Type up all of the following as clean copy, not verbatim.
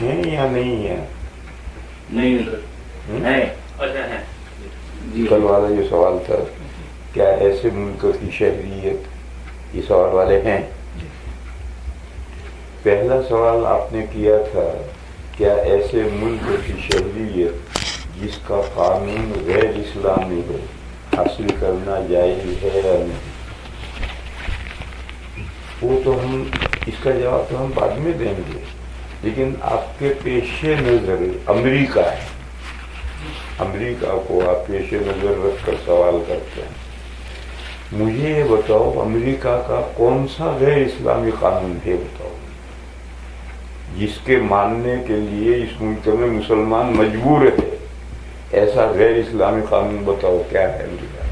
ہیں یا نہیں ہیں؟ نہیں ہے. کل والا جو سوال تھا کیا ایسے ملک کی شہریت، یہ سوال والے ہیں. پہلا سوال آپ نے کیا تھا کیا ایسے ملک کی شہریت جس کا قانون غیر اسلامی ہو حاصل کرنا جائز ہے یا نہیں؟ وہ تو ہم اس کا جواب تو ہم بعد میں دیں گے، لیکن آپ کے پیش نظر امریکہ ہے. امریکہ کو آپ پیش نظر رکھ کر سوال کرتے ہیں. مجھے یہ بتاؤ امریکہ کا کون سا غیر اسلامی قانون ہے بتاؤ جس کے ماننے کے لیے اس ملک میں مسلمان مجبور ہے. ایسا غیر اسلامی قانون بتاؤ کیا ہے امریکہ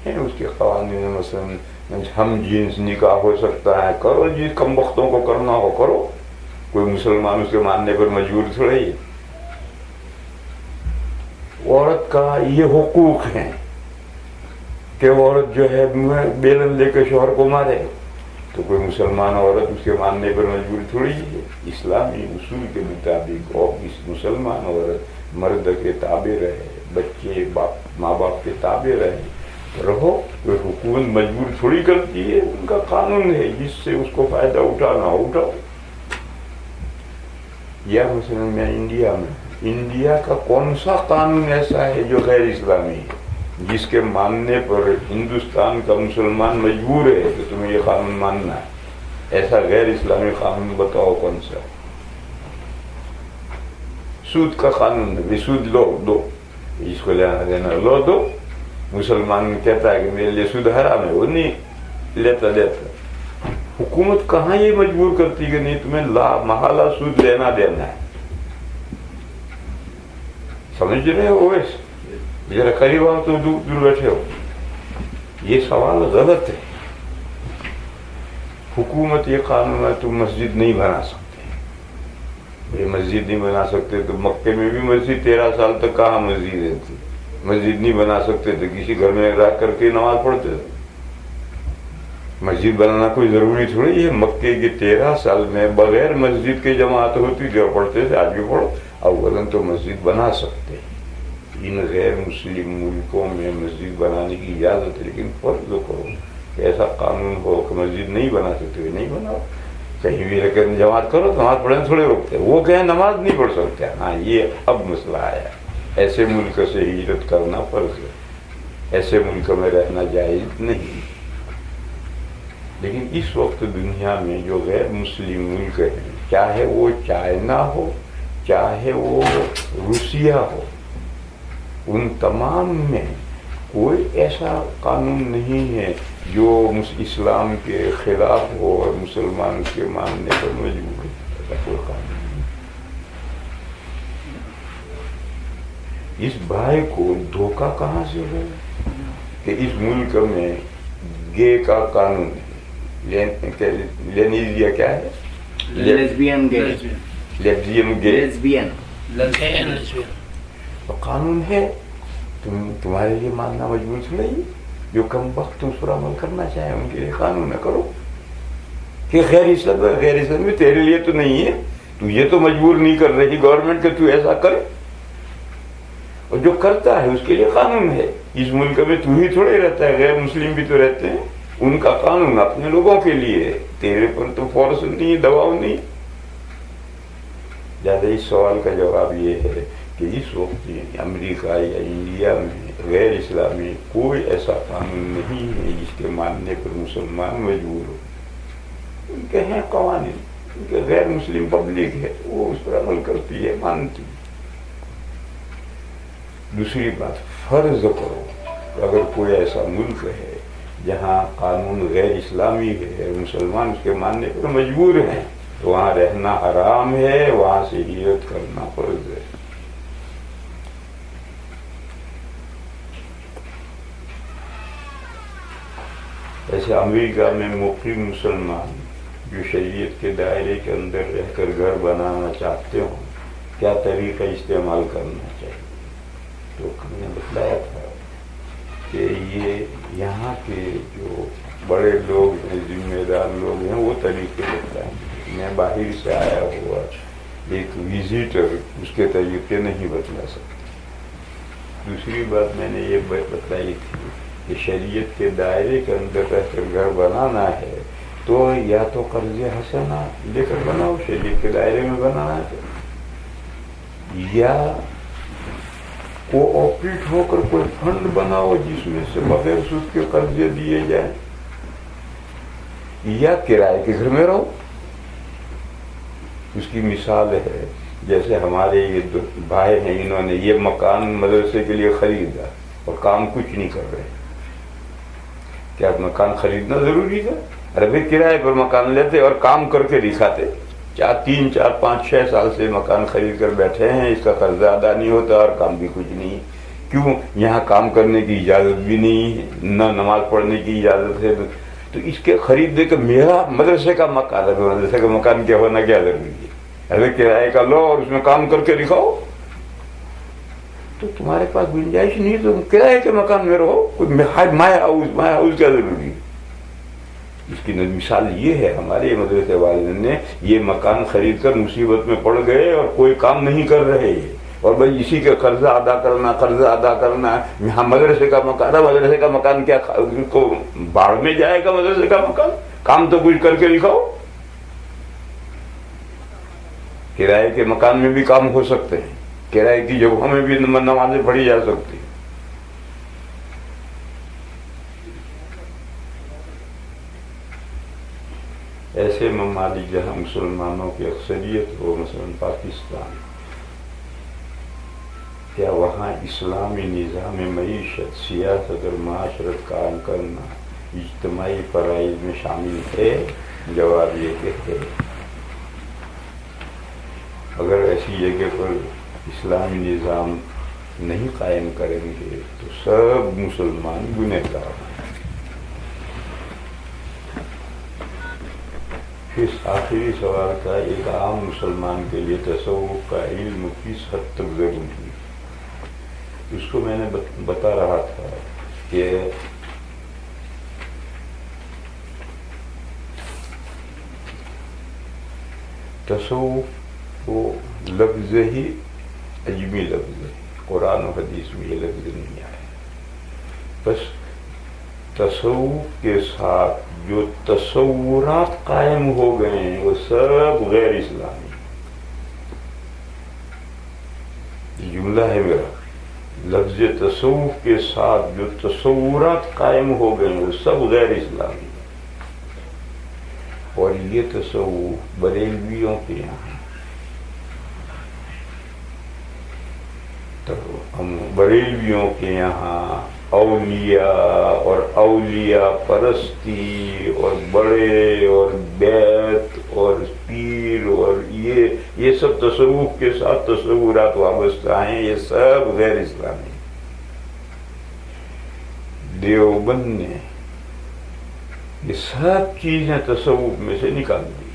ہے. اس کے قوانین مثلا ہم جنس نکاح ہو سکتا ہے، کرو جس کم بختوں کو کرنا ہو کرو، کوئی مسلمان اس کے ماننے پر مجبور تھوڑا ہی. عورت کا یہ حقوق ہیں کہ عورت جو ہے بیلن لے کے شوہر کو مارے تو کوئی مسلمان عورت اس کے ماننے پر مجبور تھوڑی ہے. اسلامی اصول کے مطابق اور اس مسلمان عورت مرد کے تابع رہے، بچے ماں باپ کے تابع رہے رہو. کوئی حکومت مجبور تھوڑی کرتی ہے، ان کا قانون ہے جس سے اس کو فائدہ اٹھانا ہو اٹھاؤ. یا مثلا میں انڈیا کا کون سا قانون ایسا ہے جو غیر اسلامی ہے جس کے ماننے پر ہندوستان کا مسلمان مجبور ہے کہ تمہیں یہ قانون ماننا ہے؟ ایسا غیر اسلامی قانون بتاؤ کون سا. سود کا قانون ہے، سود لو دو، اس کو لینا دینا لو دو. مسلمان کہتا ہے کہ میرے لیے سود حرام ہے، وہ نہیں لیتا دیتا. حکومت کہاں یہ مجبور کرتی کہ نہیں تمہیں لا محالہ سود لینا دینا ہے. سمجھ رہے ہو؟ ویسے ذرا قریب آؤ تو دور بیٹھے ہو. یہ سوال غلط ہے. حکومت یہ قانون ہے تم مسجد نہیں بنا سکتے. یہ مسجد نہیں بنا سکتے تو مکے میں بھی مسجد 13 سال تک کہاں مسجد تھی. مسجد نہیں بنا سکتے تو کسی گھر میں رہ کر کے نماز پڑھتے تھے. مسجد بنانا کوئی ضروری تھوڑی ہے. مکے کے 13 سال میں بغیر مسجد کے جماعت ہوتی تھی اور پڑھتے تھے. آج بھی پڑھو. اولاً تو مسجد بنا سکتے ہیں. ان غیر مسلم ملکوں میں مسجد بنانے کی اجازت ہے، لیکن فرض کرو کہ ایسا قانون ہو کہ مسجد نہیں بنا سکتے، نہیں بناؤ. کہیں بھی لیکن جماعت کرو، نماز پڑھنے تھوڑے روکتے. وہ کہیں نماز نہیں پڑھ سکتے. ہاں یہ اب مسئلہ آیا. ایسے ملک سے ہجرت کرنا فرض ہے، ایسے ملک میں رہنا جائز نہیں. لیکن اس وقت دنیا میں جو غیر مسلم ملک ہیں، چاہے وہ چائنا ہو چاہے وہ روسیہ ہو، ان تمام میں کوئی ایسا قانون نہیں ہے جو اسلام کے خلاف ہو اور مسلمان کے ماننے پر مجبور ہے. ایسا کوئی قانون نہیں. اس بھائی کو دھوکہ کہاں سے ہو کہ اس ملک میں گے کا قانون ہے. لینیزیا کیا ہے؟ لیزبین گے. لیزبین گے لیزبین قانون ہے. تمہارے لیے ماننا مجبور سے نہیں. جو کم وقت اس پر عمل کرنا چاہیں ان کے لیے قانون نہ کرو. کہ غیر اسلامی تیرے لیے تو نہیں ہے، تو یہ تو مجبور نہیں کر رہی گورنمنٹ کہ تو ایسا کر. اور جو کرتا ہے اس کے لیے قانون ہے. اس ملک میں تو ہی تھوڑے رہتا ہے، غیر مسلم بھی تو رہتے ہیں. ان کا قانون اپنے لوگوں کے لیے ہے. تیرے پر تو فورس نہیں، دباؤ نہیں. زیادہ اس سوال کا جواب یہ ہے کہ اس وقت امریکہ یا انڈیا میں غیر اسلامی کوئی ایسا قانون نہیں ہے جس کے ماننے پر مسلمان مجبور ہو. ان کے ہیں قوانین، ان کے غیر مسلم پبلک ہے، وہ اس پر عمل کرتی ہے، مانتی. دوسری بات، فرض کرو کہ اگر کوئی ایسا ملک ہے جہاں قانون غیر اسلامی ہے، مسلمان اس کے ماننے پر مجبور ہیں، تو وہاں رہنا حرام ہے، وہاں سے ہجرت کرنا فرض ہے. ایسے امریکہ میں مقیم مسلمان جو شریعت کے دائرے کے اندر رہ کر گھر بنانا چاہتے ہوں، کیا طریقہ استعمال کرنا چاہیے؟ تو ہم نے بتلایا تھا کہ یہ یہاں کے جو بڑے لوگ ہیں، ذمہ دار لوگ ہیں، وہ طریقے بتلائیں گے. میں باہر سے آیا ہوا ایک وزٹر اس کے طریقے نہیں بتلا سکتا. دوسری بات میں نے یہ بتلائی تھی کہ شریعت کے دائرے کے اندر رہ کر گھر بنانا ہے تو یا تو قرض حسنہ لے کر بناؤ، شریعت کے دائرے میں بنانا ہے، یا کوآپریٹ ہو کر کوئی فنڈ بناؤ جس میں سے بغیر سود کے قرضے دیے جائیں، یا کرائے کے گھر میں رہو. اس کی مثال ہے جیسے ہمارے یہ دو بھائی ہیں، انہوں نے یہ مکان مدرسے کے لیے خریدا اور کام کچھ نہیں کر رہے. کیا مکان خریدنا ضروری تھا؟ ارے بھائی کرائے پر مکان لیتے اور کام کر کے دکھاتے. 3 4 5 6 سال سے مکان خرید کر بیٹھے ہیں، اس کا قرضہ ادا نہیں ہوتا اور کام بھی کچھ نہیں. کیوں؟ یہاں کام کرنے کی اجازت بھی نہیں ہے، نہ نماز پڑھنے کی اجازت ہے. تو اس کے خریدنے کا میرا مدرسے کا مکان ہے، مدرسے کا مکان کیا ہونا کیا ضروری ہے؟ ارے کرائے کا لو اور اس میں کام کر کے دکھاؤ. تو تمہارے پاس گنجائش نہیں تو کرائے کے مکان میں رہو. کوئی مایا ہاؤس کیا ضروری ہے؟ اس کی مثال یہ ہے، ہمارے مدرسے والدین نے یہ مکان خرید کر مصیبت میں پڑ گئے اور کوئی کام نہیں کر رہے، اور بھائی اسی کا قرضہ ادا کرنا. یہاں مدرسے کا مکان ہے، مدرسے کا مکان کیا کو باڑ میں جائے گا؟ مدرسے کا مکان کام تو کچھ کر کے دکھاؤ. کرائے کے مکان میں بھی کام ہو سکتے ہیں، کرائے کی جگہوں میں بھی نمازیں پڑھی جا سکتی ہیں. ایسے ممالک جہاں مسلمانوں کی اکثریت ہو، مثلا پاکستان، کیا وہاں اسلامی نظام معیشت، سیاست اور معاشرت قائم کرنا اجتماعی فرائض میں شامل ہے؟ جواب یہ کہ ہے. اگر ایسی جگہ پر اسلامی نظام نہیں قائم کریں گے تو سب مسلمان گنہگار ہیں. اس آخری سوال کا ایک عام مسلمان کے لیے تصوف کا علم کس حد تک ضروری ہے، اس کو میں نے بتا رہا تھا کہ تصوف وہ لفظ ہی عجمی لفظ ہے، قرآن و حدیث میں یہ لفظ نہیں آیا. بس تصوف کے ساتھ جو تصورات قائم ہو گئے ہیں وہ سب غیر اسلامی. یہ جملہ ہے میرا، لفظ تصوف کے ساتھ جو تصورات قائم ہو گئے ہیں وہ سب غیر اسلامی. اور یہ تصوف بریلویوں کے یہاں ہے. بریلویوں کے یہاں اولیاء اور اولیاء پرستی اور بڑے اور بیت اور پیر اور یہ سب تصوف کے ساتھ تصورات وابستہ ہیں، یہ سب غیر اسلامی. دیوبند نے یہ سب چیزیں تصوف میں سے نکال دی.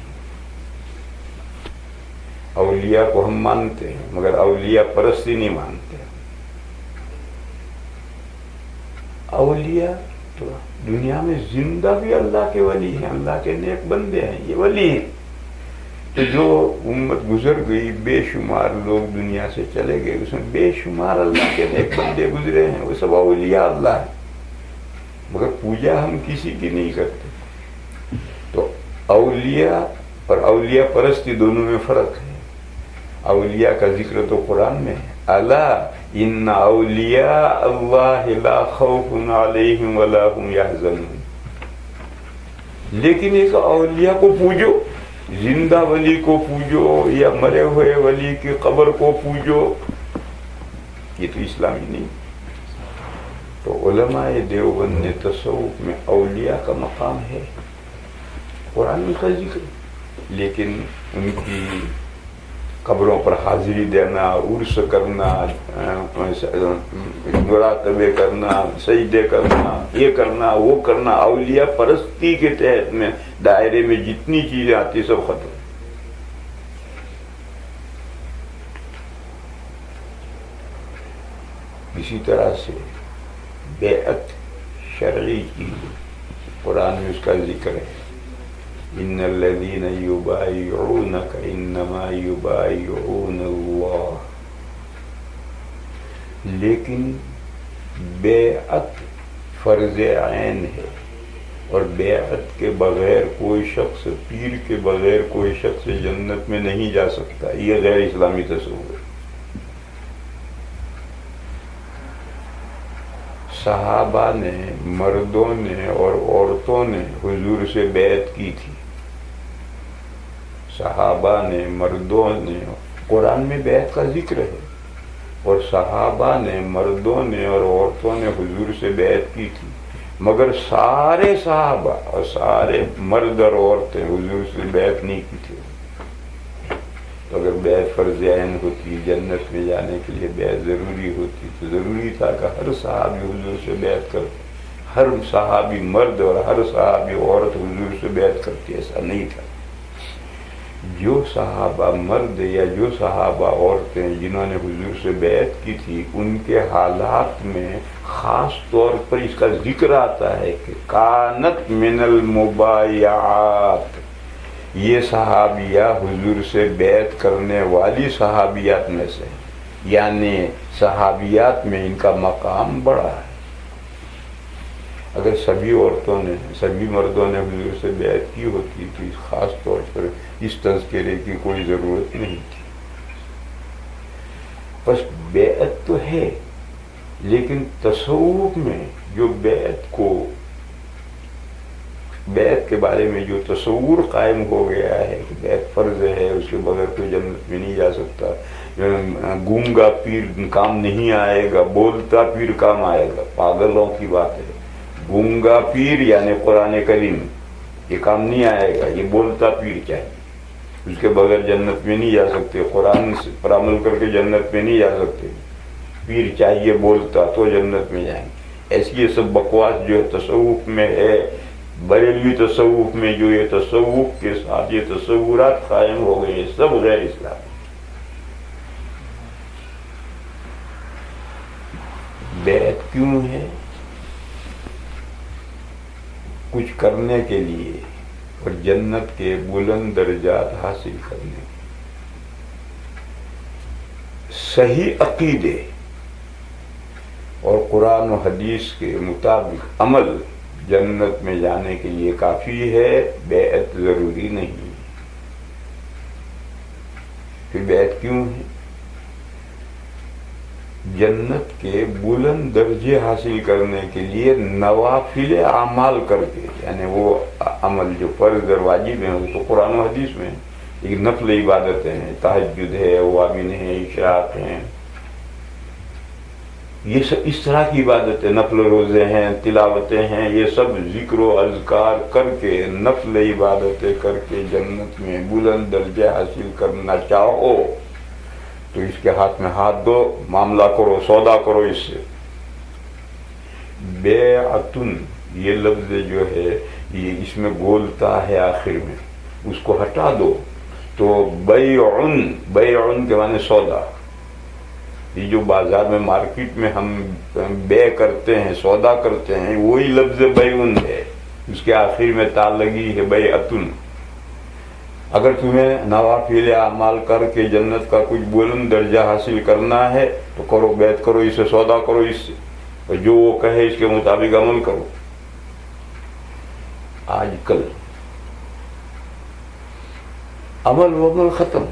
اولیاء کو ہم مانتے ہیں مگر اولیاء پرستی نہیں مانتے. اولیاء تو دنیا میں زندہ بھی اللہ کے ولی ہیں، اللہ کے نیک بندے ہیں، یہ ولی ہیں. تو جو امت گزر گئی، بے شمار لوگ دنیا سے چلے گئے، اس میں بے شمار اللہ کے نیک بندے گزرے ہیں، وہ سب اولیاء اللہ ہیں. مگر پوجا ہم کسی کی نہیں کرتے. تو اولیاء اور اولیاء پرستی دونوں میں فرق ہے. اولیاء کا ذکر تو قرآن میں ہے، الا ان اولیاء اللہ لا خوف علیہم ولا هم یحزنون. لیکن ایک اولیاء کو پوجو، زندہ ولی کو پوجو یا مرے ہوئے ولی کی قبر کو پوجو، یہ تو اسلامی نہیں. تو علماء دیوبند نے تصوف میں اولیاء کا مقام ہے، قرآن میں کا ذکر، لیکن ان کی قبروں پر حاضری دینا، عرس کرنا، مراقبے کرنا، سجدے کرنا، یہ کرنا وہ کرنا، اولیاء پرستی کے تحت میں دائرے میں جتنی چیزیں آتی سب ختم. اسی طرح سے بیعت شرعی چیز، قرآن میں اس کا ذکر ہے. ان الذین یبایعونک انما یبایعون اللہ. لیکن بیعت فرض عین ہے، اور بیعت کے بغیر کوئی شخص، پیر کے بغیر کوئی شخص جنت میں نہیں جا سکتا. یہ غیر اسلامی تصور ہے. صحابہ نے، مردوں نے اور عورتوں نے حضور سے بیعت کی تھی. صحابہ نے، مردوں نے، قرآن میں بیعت کا ذکر ہے، اور صحابہ نے، مردوں نے اور عورتوں نے حضور سے بیعت کی تھی. مگر سارے صحابہ اور سارے مرد اور عورتیں حضور سے بیعت نہیں کی تھی. تو اگر بیعت فرض عین ہوتی، جنت میں جانے کے لیے بیعت ضروری ہوتی، تو ضروری تھا کہ ہر صحابی حضور سے بیعت کرتے، ہر صحابی مرد اور ہر صحابی عورت حضور سے بیعت کرتی. ایسا نہیں تھا. جو صحابہ مرد یا جو صحابہ عورتیں جنہوں نے حضور سے بیعت کی تھی، ان کے حالات میں خاص طور پر اس کا ذکر آتا ہے کہ کانت من المبایعات، یہ صحابیہ حضور سے بیعت کرنے والی صحابیات میں سے، یعنی صحابیات میں ان کا مقام بڑا ہے. اگر سبھی عورتوں نے، سبھی مردوں نے حضور سے بیعت کی ہوتی تو اس خاص طور پر اس تذکرے کی کوئی ضرورت نہیں تھی. بس بیعت تو ہے، لیکن تصوف میں جو بیعت کے بارے میں جو تصور قائم ہو گیا ہے کہ بیعت فرض ہے، اس کے بغیر کوئی جنت میں نہیں جا سکتا، گونگا پیر کام نہیں آئے گا، بولتا پیر کام آئے گا، پاگلوں کی بات ہے. گونگا پیر یعنی قرآن کریم یہ کام نہیں آئے گا، یہ بولتا پیر چاہیے، اس کے بغیر جنت میں نہیں جا سکتے. قرآن پر عمل کر کے جنت میں نہیں جا سکتے، پیر چاہیے بولتا تو جنت میں جائیں گے. ایسی یہ سب بکواس جو ہے تصوف میں ہے، بریلوی تصوف میں جو یہ تصوف کے ساتھ یہ تصورات قائم ہو گئے، یہ سب غیر اسلامی. بیعت کیوں ہے؟ کچھ کرنے کے لیے اور جنت کے بلند درجات حاصل کرنے. صحیح عقیدے اور قرآن و حدیث کے مطابق عمل جنت میں جانے کے لیے کافی ہے، بیعت ضروری نہیں. پھر بیعت کیوں ہے؟ جنت کے بلند درجے حاصل کرنے کے لیے نوافل اعمال کر کے، یعنی وہ عمل جو فرض اور واجب ہیں وہ تو قرآن و حدیث میں ہیں، لیکن نفل عبادتیں ہیں، تہجد ہے، اوابین ہیں، اشراق ہیں، یہ سب اس طرح کی عبادتیں، نفل روزے ہیں، تلاوتیں ہیں، یہ سب ذکر و اذکار کر کے، نفل عبادتیں کر کے جنت میں بلند درجے حاصل کرنا چاہو تو اس کے ہاتھ میں ہاتھ دو، معاملہ کرو، سودا کرو اس سے. بیعتن یہ لفظ جو ہے یہ اس میں گولتا ہے آخر میں، اس کو ہٹا دو تو بیعن کے معنی سودا. یہ جو بازار میں مارکیٹ میں ہم بے کرتے ہیں، سودا کرتے ہیں، وہی لفظ بیعن ہے، اس کے آخر میں تا لگی ہے بیعتن. اگر تمہیں نوافل اعمال کر کے جنت کا کچھ بلند درجہ حاصل کرنا ہے تو کرو، بیعت کرو اس سے، سودا کرو اس سے، اور جو وہ کہے اس کے مطابق عمل کرو. آج کل عمل ختم،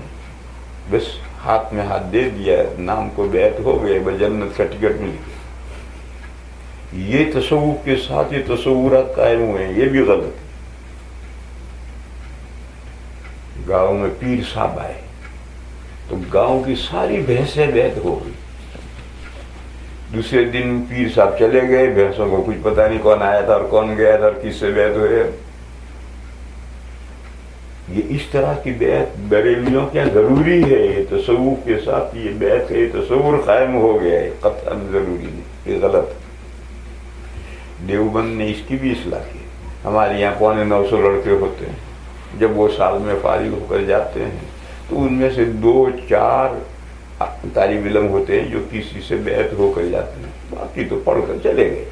بس ہاتھ میں ہاتھ دے دیا، نام کو بیعت ہو گئے، بس جنت کا ٹکٹ مل گیا. یہ تصوف کے ساتھ یہ تصورات قائم ہوئے ہیں، یہ بھی غلط ہے. گاؤں میں پیر صاحب آئے تو گاؤں کی ساری بھینسیں بیعت ہو گئی. دوسرے دن پیر صاحب چلے گئے، بھینسوں کو کچھ پتہ نہیں کون آیا تھا اور کون گیا تھا اور کس سے بیعت ہوئے. یہ اس طرح کی بیعت بریلیوں کے ضروری ہے. یہ تصوف کے ساتھ یہ بیعت ہے، یہ تصور قائم ہو گیا ہے، قطعاً ضروری نہیں، یہ غلط ہے. دیوبند نے اس کی بھی اصلاح کی. ہمارے یہاں 950 لڑکے ہوتے ہیں، جب وہ سال میں فارغ ہو کر جاتے ہیں تو ان میں سے 2-4 طالب علم ہوتے ہیں جو کسی سے بیعت ہو کر جاتے ہیں، باقی تو پڑھ کر چلے گئے.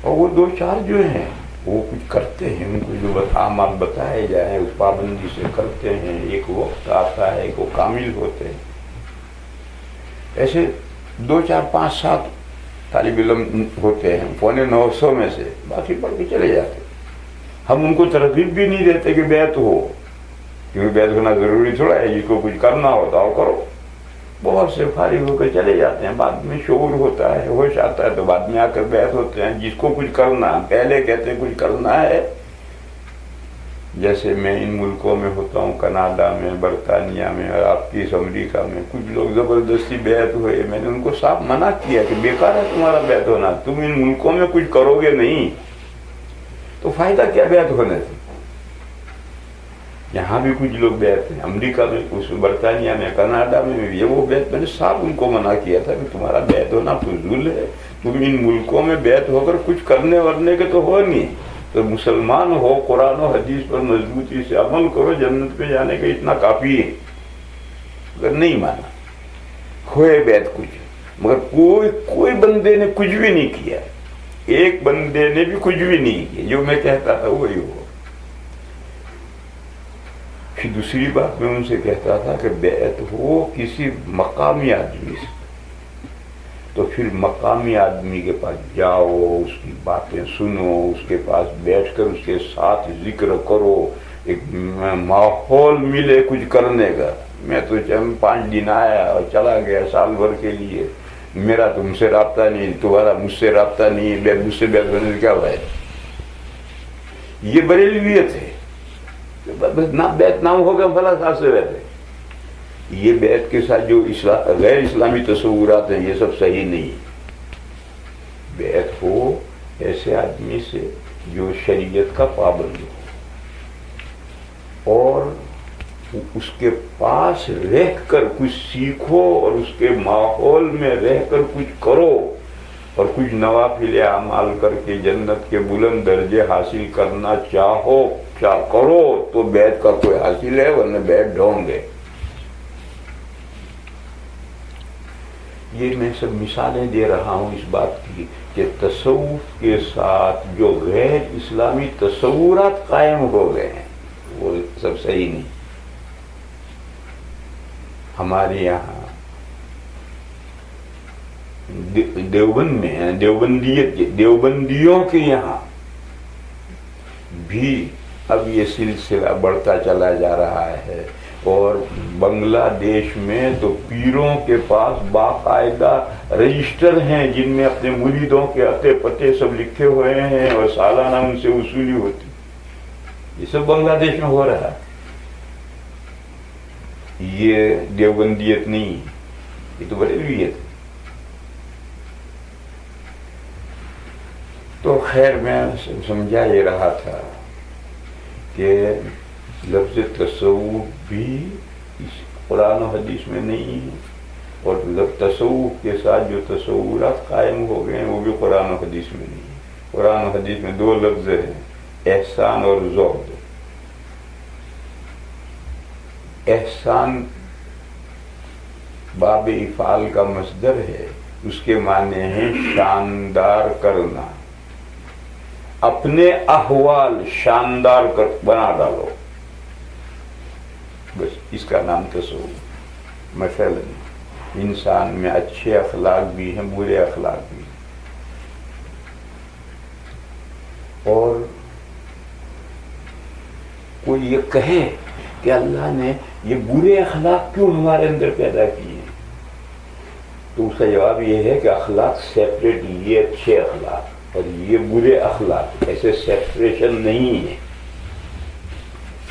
اور وہ 2-4 جو ہیں وہ کچھ کرتے ہیں، ان کو جو اعمال بتائے جائیں اس پابندی سے کرتے ہیں، ایک وقت آتا ہے کہ وہ کامل ہوتے ہیں. ایسے 2 4 5 7 طالب علم ہوتے ہیں 950 میں سے، باقی پڑھ کے چلے جاتے. ہم ان کو ترغیب بھی نہیں دیتے کہ بیعت ہو، کیونکہ بیعت ہونا ضروری تھوڑا ہے، جس کو کچھ کرنا ہوتا ہو کرو. بہت سے فارغ ہو کے چلے جاتے ہیں، بعد میں شعور ہوتا ہے، ہوش آتا ہے تو بعد میں آ کر بیعت ہوتے ہیں. جس کو کچھ کرنا، پہلے کہتے ہیں کچھ کرنا ہے. جیسے میں ان ملکوں میں ہوتا ہوں، کینیڈا میں، برطانیہ میں اور آپ کی اس امریکہ میں، کچھ لوگ زبردستی بیعت ہوئے. میں نے ان کو صاف منع کیا کہ بیکار ہے تمہارا بیعت ہونا، تم ان ملکوں میں کچھ کرو گے نہیں تو فائدہ کیا بیعت ہونے سے. یہاں بھی کچھ لوگ بیعت ہیں، امریکہ میں، اس برطانیہ میں، کینیڈا میں بھی وہ بیعت. میں نے صاحب ان کو منع کیا تھا کہ تمہارا بیعت ہونا فضول ہے، تم ان ملکوں میں بیعت ہو کر کچھ کرنے ورنے کے تو ہو نہیں. تو مسلمان ہو، قرآن و حدیث پر مضبوطی سے عمل کرو، جنت پہ جانے کا اتنا کافی ہے. اگر نہیں مانا، ہوئے بیعت کچھ، مگر کوئی بندے نے کچھ بھی نہیں کیا، ایک بندے نے بھی کچھ بھی نہیں کیا. جو میں کہتا تھا وہی ہوا. پھر دوسری بات میں ان سے کہتا تھا کہ بیعت ہو کسی مقامی آدمی سے، تو پھر مقامی آدمی کے پاس جاؤ، اس کی باتیں سنو، اس کے پاس بیٹھ کر اس کے ساتھ ذکر کرو، ایک ماحول ملے کچھ کرنے کا. میں تو 5 دن آیا اور چلا گیا سال بھر کے لیے، میرا تم سے رابطہ نہیں، تمہارا مجھ سے رابطہ نہیں، مجھ سے بیعت ہونے سے کیا ہوا ہے. یہ بریلویت ہے. نہ بیعت نہ ہوگا بھلا ساتھ سے رہتے. یہ بیعت کے ساتھ جو غیر اسلامی تصورات ہیں یہ سب صحیح نہیں. بیعت ہو ایسے آدمی سے جو شریعت کا پابند ہو، اور اس کے پاس رہ کر کچھ سیکھو اور اس کے ماحول میں رہ کر کچھ کرو، اور کچھ نوافل اعمال کر کے جنت کے بلند درجے حاصل کرنا چاہو کرو تو بیعت کا کوئی حاصل ہے، ورنہ بیعت ڈھونگ ہے. یہ میں سب مثالیں دے رہا ہوں اس بات کی کہ تصوف کے ساتھ جو غیر اسلامی تصورات قائم ہو گئے ہیں وہ سب صحیح نہیں. ہمارے یہاں دیوبند میں دیوبندیوں کے یہاں بھی اب یہ سلسلہ بڑھتا چلا جا رہا ہے. اور بنگلہ دیش میں تو پیروں کے پاس باقاعدہ رجسٹر ہیں جن میں اپنے مریدوں کے اتے پتے سب لکھے ہوئے ہیں اور سالانہ ان سے وصولی ہوتی. یہ سب بنگلہ دیش میں ہو رہا ہے. یہ دیوبندیت نہیں، یہ تو بریلویت ہے. تو خیر میں سمجھا یہ رہا تھا کہ لفظ تصوف بھی قرآن و حدیث میں نہیں ہے، اور تصوف کے ساتھ جو تصورات قائم ہو گئے ہیں وہ بھی قرآن و حدیث میں نہیں ہے. قرآن و حدیث میں 2 لفظ ہیں، احسان اور زہد. احسان باب افعال کا مصدر ہے، اس کے معنی ہیں شاندار کرنا، اپنے احوال شاندار بنا ڈالو، بس اس کا نام تصوف. مثلا انسان میں اچھے اخلاق بھی ہیں، برے اخلاق بھی ہیں، اور کوئی یہ کہے کہ اللہ نے یہ برے اخلاق کیوں ہمارے اندر پیدا کیے، تو اس کا جواب یہ ہے کہ اخلاق سیپریٹ، یہ اچھے اخلاق اور یہ برے اخلاق، ایسے سیپریشن نہیں ہے،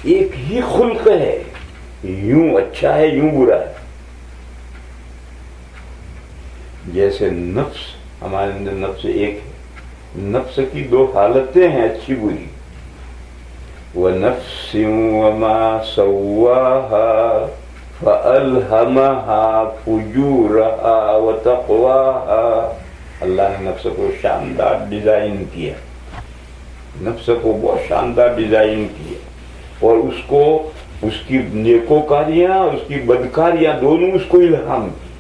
ایک ہی خلق ہے، یوں اچھا ہے یوں برا ہے. جیسے نفس، ہمارے اندر نفس ایک ہے، نفس کی 2 حالتیں ہیں، اچھی بری. وَنَفْسٍ وَمَا سَوَّاهَا فَأَلْهَمَهَا فُجُورَهَا وَتَقْوَاهَا. اللہ نے نفس کو شاندار ڈیزائن کیا، نفس کو بہت شاندار ڈیزائن کیا، اور اس کو اس کی نیکوکاریاں، اس کی بدکاریاں دونوں اس کو الہام کی.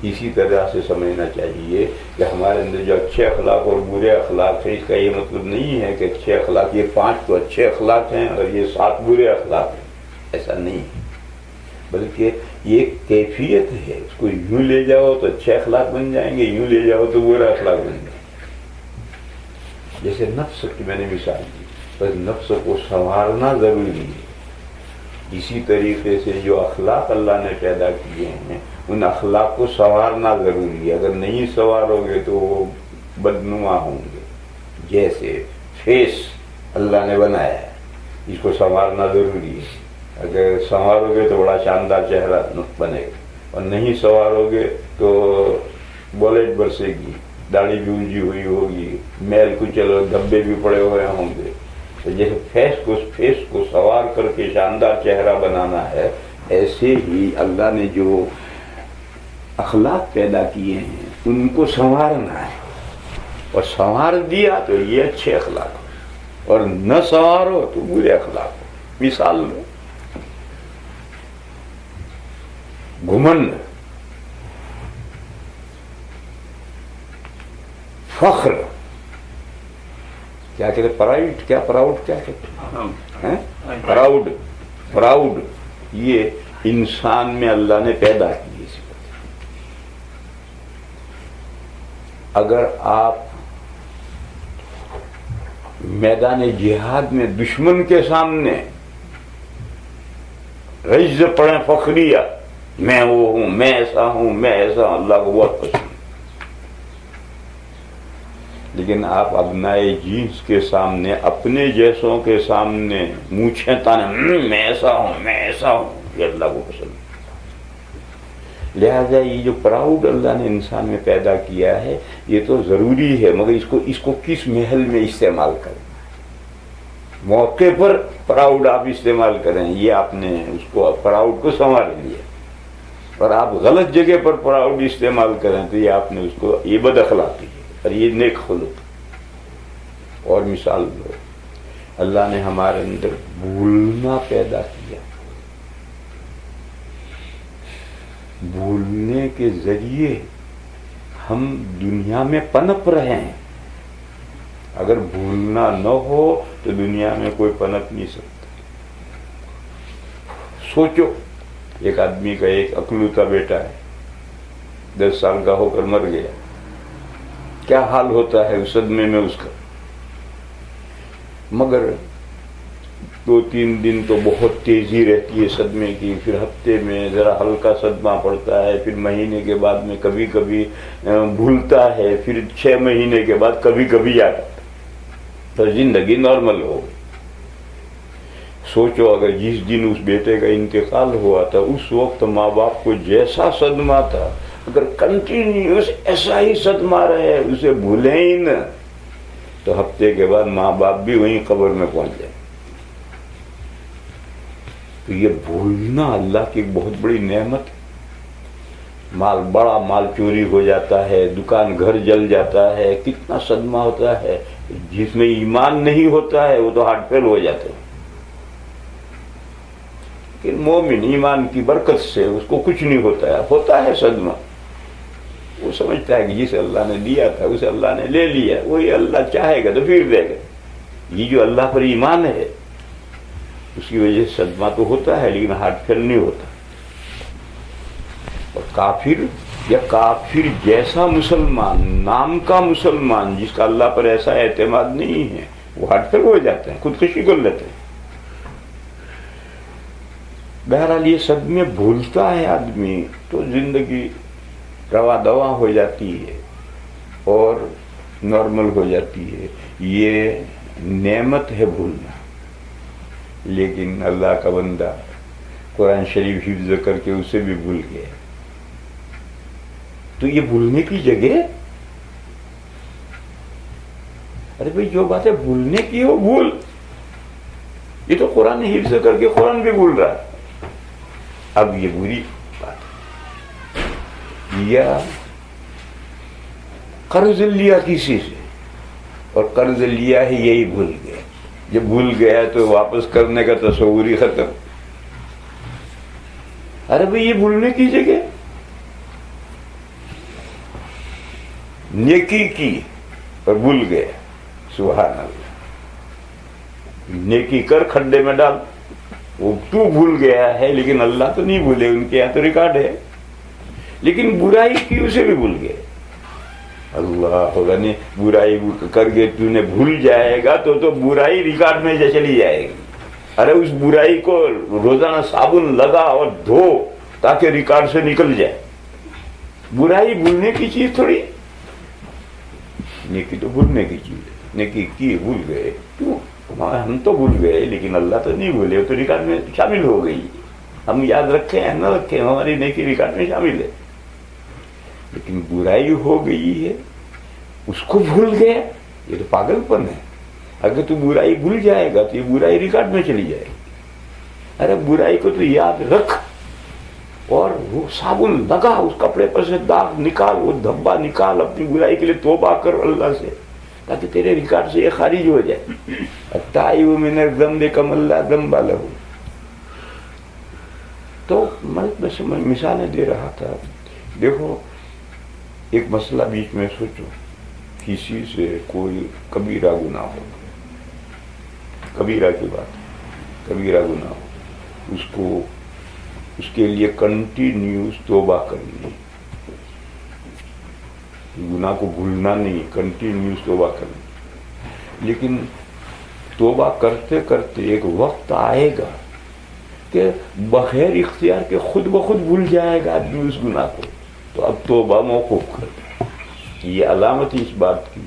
اسی طرح سے سمجھنا چاہیے کہ ہمارے اندر جو اچھے اخلاق اور برے اخلاق ہیں، اس کا یہ مطلب نہیں ہے کہ اچھے اخلاق یہ 5 تو اچھے اخلاق ہیں اور یہ 7 برے اخلاق ہیں، ایسا نہیں ہے، بلکہ یہ کیفیت ہے. اس کو یوں لے جاؤ تو اچھے اخلاق بن جائیں گے، یوں لے جاؤ تو برے اخلاق بن جائیں گے. جیسے نفس کی میں نے مثال دی، بس نفس کو سنوارنا ضروری ہے. اسی طریقے سے جو اخلاق اللہ نے پیدا کیے ہیں ان اخلاق کو سنوارنا ضروری ہے. اگر نہیں سنوارو گے تو وہ بدنما ہوں گے. جیسے فیس اللہ نے بنایا ہے، اس کو سنوارنا ضروری ہے. اگر سنوارو گے تو بڑا شاندار چہرہ بنے گا، اور نہیں سنوارو گے تو بولٹ برسے گی، داڑھی بھی الجھی ہوئی ہوگی، میل کچل دھبے بھی پڑے ہوئے ہوں گے. تو جیسے فیس کو سوار کر کے شاندار چہرہ بنانا ہے، ایسے ہی اللہ نے جو اخلاق پیدا کیے ہیں ان کو سنوارنا ہے. اور سنوار دیا تو یہ اچھے اخلاق ہو، اور نہ سنوارو تو برے اخلاق ہو. مثال لو، گھمنڈ، فخر، کیا کہتے پراؤڈ کیا کہتے ہیں، پراؤڈ، یہ انسان میں اللہ نے پیدا کی صفت. اگر آپ میدان جہاد میں دشمن کے سامنے رجز پڑھیں فخریہ، میں وہ ہوں، میں ایسا ہوں، میں ایسا ہوں، اللہ کو بہت پسند. لیکن آپ ابنائے جنس کے سامنے، اپنے جیسوں کے سامنے مونچھیں تانے، میں ایسا ہوں، میں ایسا ہوں، یہ اللہ کو پسند. لہذا یہ جو پراؤڈ اللہ نے انسان میں پیدا کیا ہے یہ تو ضروری ہے، مگر اس کو کس محل میں استعمال کریں. موقع پر پراؤڈ آپ استعمال کریں، یہ آپ نے اس کو پراؤڈ کو سنوار لیا. اور آپ غلط جگہ پر پراؤڈ استعمال کریں تو یہ آپ نے اس کو، یہ بد اخلاقی ہے اور یہ نیک خلق. اور مثال دو، اللہ نے ہمارے اندر بھولنا پیدا کیا. بھولنے کے ذریعے ہم دنیا میں پنپ رہے ہیں. اگر بھولنا نہ ہو تو دنیا میں کوئی پنپ نہیں سکتا. سوچو، ایک آدمی کا ایک اکلوتا بیٹا ہے، 10 سال کا ہو کر مر گیا، کیا حال ہوتا ہے اس صدمے میں اس کا. مگر 2-3 دن تو بہت تیزی رہتی ہے صدمے کی، پھر ہفتے میں ذرا ہلکا صدمہ پڑتا ہے، پھر مہینے کے بعد میں کبھی کبھی بھولتا ہے، پھر 6 مہینے کے بعد کبھی کبھی یاد آتا ہے، تو زندگی نارمل ہو گئی. سوچو اگر جس دن اس بیٹے کا انتقال ہوا تھا اس وقت ماں باپ کو جیسا صدمہ تھا، اگر کنٹینیوس ایسا ہی صدمہ رہے، اسے بھولیں ہی نہ، تو ہفتے کے بعد ماں باپ بھی وہیں قبر میں پہنچ جائیں. تو یہ بھولنا اللہ کی ایک بہت بڑی نعمت ہے. بڑا مال چوری ہو جاتا ہے، دکان گھر جل جاتا ہے، کتنا صدمہ ہوتا ہے. جس میں ایمان نہیں ہوتا ہے وہ تو ہارٹ فیل ہو جاتے ہیں. کہ مومن ایمان کی برکت سے اس کو کچھ نہیں ہوتا ہے صدمہ. وہ سمجھتا ہے کہ جسے اللہ نے دیا تھا اسے اللہ نے لے لیا، وہی اللہ چاہے گا تو پھر دے گا. یہ جو اللہ پر ایمان ہے اس کی وجہ سے صدمہ تو ہوتا ہے لیکن ہارٹ فیل نہیں ہوتا. اور کافر یا کافر جیسا مسلمان، نام کا مسلمان جس کا اللہ پر ایسا اعتماد نہیں ہے، وہ ہارٹ فیل ہو جاتے ہیں، خودکشی کر لیتے ہیں. بہرحال یہ صدمے بھولتا ہے آدمی تو زندگی روا دوا ہو جاتی ہے اور نارمل ہو جاتی ہے. یہ نعمت ہے بھولنا. لیکن اللہ کا بندہ قرآن شریف حفظ کر کے اسے بھی بھول گیا تو یہ بھولنے کی جگہ، ارے بھائی جو باتیں بھولنے کی ہو بھول. یہ تو قرآن حفظ کر کے قرآن بھی بھول رہا ہے. اب یہ بری بات. یا قرض لیا کسی سے اور قرض لیا ہے یہی بھول گیا، جب بھول گیا تو واپس کرنے کا تصور ہی ختم. ارے بھائی یہ بھولنے کی جگہ. نیکی کی اور بھول گئے. سبحان اللہ. نیکی کر کھڈے میں ڈال. وہ تو بھول گیا ہے لیکن اللہ تو نہیں بھولے, ان کے یہاں تو ریکارڈ ہے. لیکن برائی کی اسے بھی بھول گئے. اللہ ہوگا نہیں, برائی کر کے تو نے بھول جائے گا تو برائی ریکارڈ میں چلی جائے گی. ارے اس برائی کو روزانہ صابن لگا اور دھو تاکہ ریکارڈ سے نکل جائے. برائی بھولنے کی چیز تھوڑی, نیکی تو بھولنے کی چیز ہے. نیکی کی بھول گئے, کیوں؟ ہم تو بھول گئے لیکن اللہ تو نہیں بھولے, وہ تو ریکارڈ میں شامل ہو گئی. ہم یاد رکھیں یا نہ رکھیں, ہماری نیکی ریکارڈ میں شامل ہے. لیکن برائی ہو گئی ہے, اس کو بھول گیا, یہ تو پاگل پن ہے. اگر تو برائی بھول جائے گا تو یہ برائی ریکارڈ میں چلی جائے گی. ارے برائی کو تو یاد رکھ اور وہ صابن لگا, اس کپڑے پر سے داغ نکال, وہ دھبا نکال, اپنی برائی کے لیے توبہ کر اللہ سے تاکہ تیرے ریکارڈ سے یہ خارج ہو جائے. التائب من الذنب کمن لا ذنب لہ. تو میں مثالیں دے رہا تھا. دیکھو ایک مسئلہ بیچ میں سوچو, کسی سے کوئی کبیرہ گناہ ہو, کبیرہ کی بات, کبیرہ گناہ ہو, اس کے لیے کنٹینیوس توبہ کرنی, گناہ کو بھولنا نہیں, کنٹینیوس توبہ کرنی. لیکن توبہ کرتے کرتے ایک وقت آئے گا کہ بغیر اختیار کے خود بخود بھول جائے گا آدمی اس گناہ کو. تو اب توبہ موقوف کر دیں. یہ علامت اس بات کی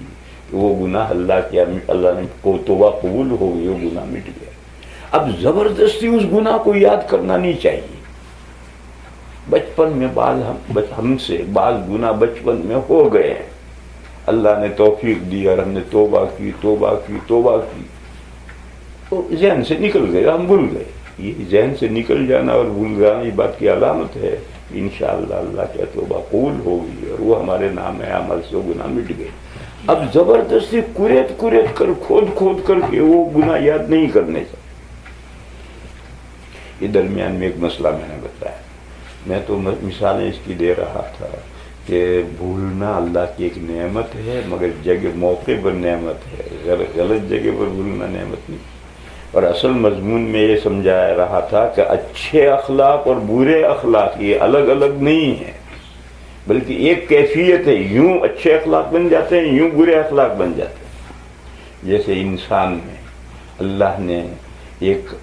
کہ وہ گناہ اللہ نے کو توبہ قبول ہو گئی, وہ گناہ مٹ گیا. اب زبردستی اس گناہ کو یاد کرنا نہیں چاہیے. بچپن میں ہم سے بعض گناہ بچپن میں ہو گئے ہیں, اللہ نے توفیق دی اور ہم نے توبہ کی تو ذہن سے نکل گئے, ہم بھول گئے. یہ ذہن سے نکل جانا اور بھول جانا یہ بات کی علامت ہے. انشاءاللہ اللہ کی توبہ قبول ہوگی اور وہ ہمارے نام عمل سے وہ گناہ مٹ گئے. اب زبردستی کوریت کر کھود کر کے وہ گناہ یاد نہیں کرنے سے. یہ درمیان میں ایک مسئلہ میں نے بتایا, میں تو مثالیں اس کی دے رہا تھا کہ بھولنا اللہ کی ایک نعمت ہے, مگر موقع پر نعمت ہے, غلط جگہ پر بھولنا نعمت نہیں. اور اصل مضمون میں یہ سمجھا رہا تھا کہ اچھے اخلاق اور برے اخلاق یہ الگ الگ نہیں ہیں, بلکہ ایک کیفیت ہے. یوں اچھے اخلاق بن جاتے ہیں, یوں برے اخلاق بن جاتے ہیں. جیسے انسان میں اللہ نے ایک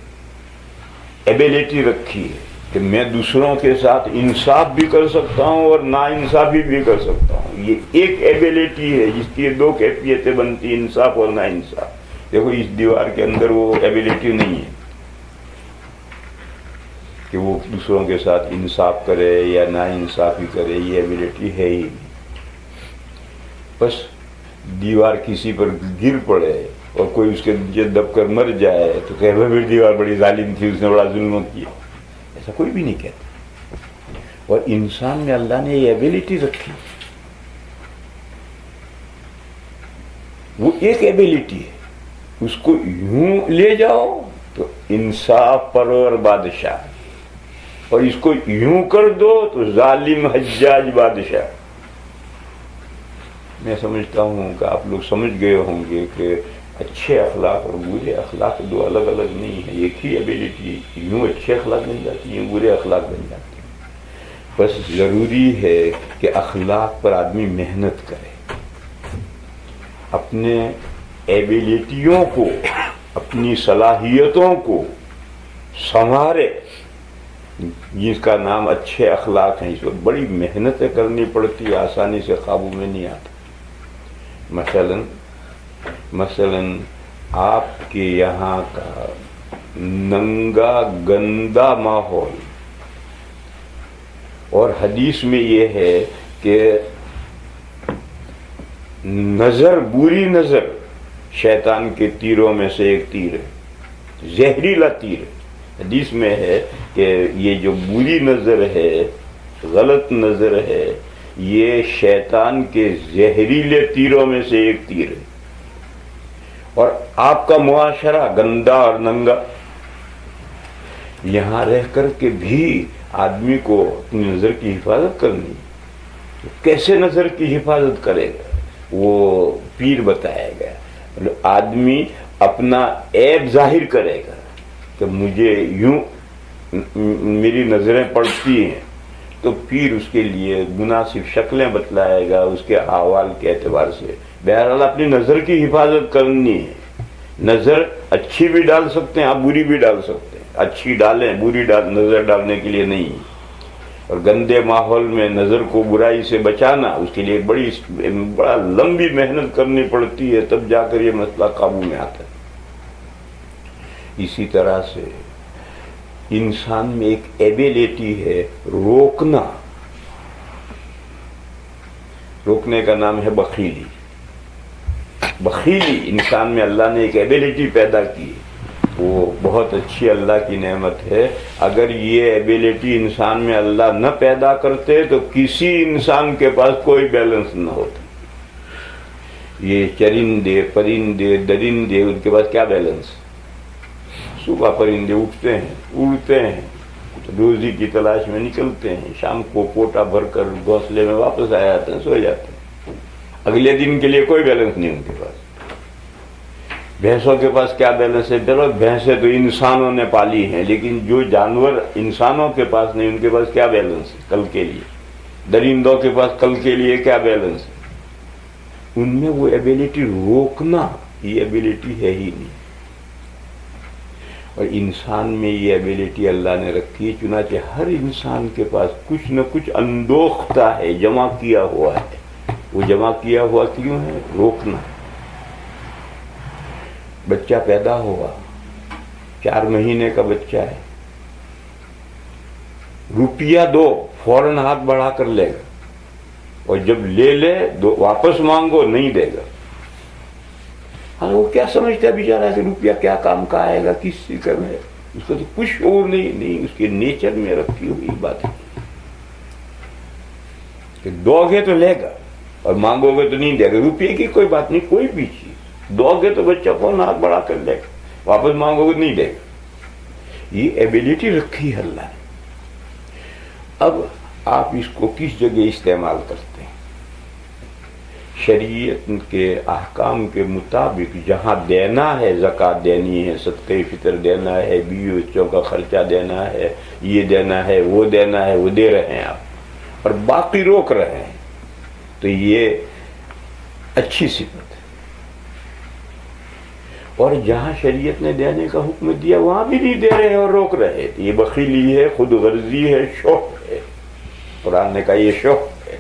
ایبیلٹی رکھی ہے کہ میں دوسروں کے ساتھ انصاف بھی کر سکتا ہوں اور نا انصافی بھی کر سکتا ہوں. یہ ایک ایبیلٹی ہے جس کی دو کیفیتیں بنتی, انصاف اور نا انصاف. دیکھو اس دیوار کے اندر وہ ایبیلٹی نہیں ہے کہ وہ دوسروں کے ساتھ انصاف کرے یا نا انصافی کرے, یہ ایبیلٹی ہے ہی نہیں. بس دیوار کسی پر گر پڑے اور کوئی اس کے نیچے دب کر مر جائے تو کہ پھر دیوار بڑی ظالم تھی, اس نے بڑا ظلم کیا, ایسا کوئی بھی نہیں کہتا. اور انسان میں اللہ نے یہ ایبیلٹی رکھی, وہ ایک ایبیلٹی ہے. اس کو یوں لے جاؤ تو انصاف پرور بادشاہ, اور اس کو یوں کر دو تو ظالم حجاج بادشاہ. میں سمجھتا ہوں کہ آپ لوگ سمجھ گئے ہوں گے کہ اچھے اخلاق اور برے اخلاق دو الگ الگ نہیں ہیں, ایک ہی ایبیلٹی. یوں اچھے اخلاق بن جاتے ہیں, یوں برے اخلاق بن جاتے ہیں. بس ضروری ہے کہ اخلاق پر آدمی محنت کرے, اپنے ایبیلٹیوں کو, اپنی صلاحیتوں کو سنوارے, جس کا نام اچھے اخلاق ہیں. اس وقت بڑی محنتیں کرنی پڑتی, آسانی سے قابو میں نہیں آتا. مثلا آپ کے یہاں کا ننگا گندا ماحول, اور حدیث میں یہ ہے کہ نظر, بری نظر شیطان کے تیروں میں سے ایک تیر ہے, زہریلا تیر ہے. حدیث میں ہے کہ یہ جو بری نظر ہے, غلط نظر ہے, یہ شیطان کے زہریلے تیروں میں سے ایک تیر ہے. اور آپ کا معاشرہ گندا اور ننگا, یہاں رہ کر کے بھی آدمی کو اپنی نظر کی حفاظت کرنی. کیسے نظر کی حفاظت کرے گا؟ وہ پیر بتایا گیا. آدمی اپنا عیب ظاہر کرے گا کہ مجھے یوں میری نظریں پڑتی ہیں، تو پیر اس کے لیے مناسب شکلیں بتلائے گا اس کے احوال کے اعتبار سے. بہرحال اپنی نظر کی حفاظت کرنی ہے. نظر اچھی بھی ڈال سکتے ہیں، آپ بری بھی ڈال سکتے ہیں. اچھی ڈالیں، بری نظر ڈالنے کے لیے نہیں. اور گندے ماحول میں نظر کو برائی سے بچانا، اس کے لیے بڑا لمبی محنت کرنی پڑتی ہے، تب جا کر یہ مسئلہ قابو میں آتا ہے. اسی طرح سے انسان میں ایک ایبیلٹی ہے روکنا. روکنے کا نام ہے بخیلی. بخیلی انسان میں اللہ نے ایک ایبیلٹی پیدا کی، وہ بہت اچھی اللہ کی نعمت ہے. اگر یہ ایبیلٹی انسان میں اللہ نہ پیدا کرتے تو کسی انسان کے پاس کوئی بیلنس نہ ہوتا. یہ چرندے، پرندے، درندے، ان کے پاس کیا بیلنس؟ صبح پرندے اٹھتے ہیں، اڑتے ہیں، روزی کی تلاش میں نکلتے ہیں، شام کو کوٹا بھر کر گھونسلے میں واپس آ جاتے ہیں، سو جاتے ہیں. اگلے دن کے لیے کوئی بیلنس نہیں ان کے پاس. بھینسوں کے پاس کیا بیلنس ہے؟ چلو بھینسیں تو انسانوں نے پالی ہیں، لیکن جو جانور انسانوں کے پاس نہیں، ان کے پاس کیا بیلنس ہے کل کے لیے؟ درندوں کے پاس کل کے لیے کیا بیلنس ہے؟ ان میں وہ ایبیلٹی روکنا، یہ ایبیلٹی ہے ہی نہیں. اور انسان میں یہ ایبیلٹی اللہ نے رکھی ہے. چنانچہ ہر انسان کے پاس کچھ نہ کچھ اندوختہ ہے، جمع کیا ہوا ہے. وہ جمع کیا ہوا کیوں ہے؟ روکنا. بچہ پیدا ہوا، 4 مہینے کا بچہ ہے، روپیہ دو فوراً ہاتھ بڑھا کر لے گا، اور جب لے لے واپس مانگو نہیں دے گا. ہاں وہ کیا سمجھتا ہے بیچارہ کہ روپیہ کیا کام کا آئے گا، کس سے کرنا ہے؟ اس کو تو کچھ شعور نہیں، اس کے نیچر میں رکھی ہوئی بات ہے کہ دو گے تو لے گا اور مانگو گے تو نہیں دے گا. روپیے کی کوئی بات نہیں، کوئی بھی چیز دو گے تو بچہ فون ہاتھ بڑھا کر لے گا، واپس مانگو گے نہیں دے گا. یہ ایبیلٹی رکھی ہے اللہ نے. اب آپ اس کو کس جگہ استعمال کرتے ہیں؟ شریعت کے احکام کے مطابق جہاں دینا ہے، زکوٰۃ دینی ہے، صدقہ فطر دینا ہے، بیوی بچوں کا خرچہ دینا ہے، یہ دینا ہے، وہ دینا ہے، وہ دے رہے ہیں آپ، اور باقی روک رہے ہیں، تو یہ اچھی صفت ہے. اور جہاں شریعت نے دینے کا حکم دیا وہاں بھی نہیں دے رہے اور روک رہے، تو یہ بخیلی ہے، خود غرضی ہے، شوق ہے. قرآن نے کہا یہ شوق ہے.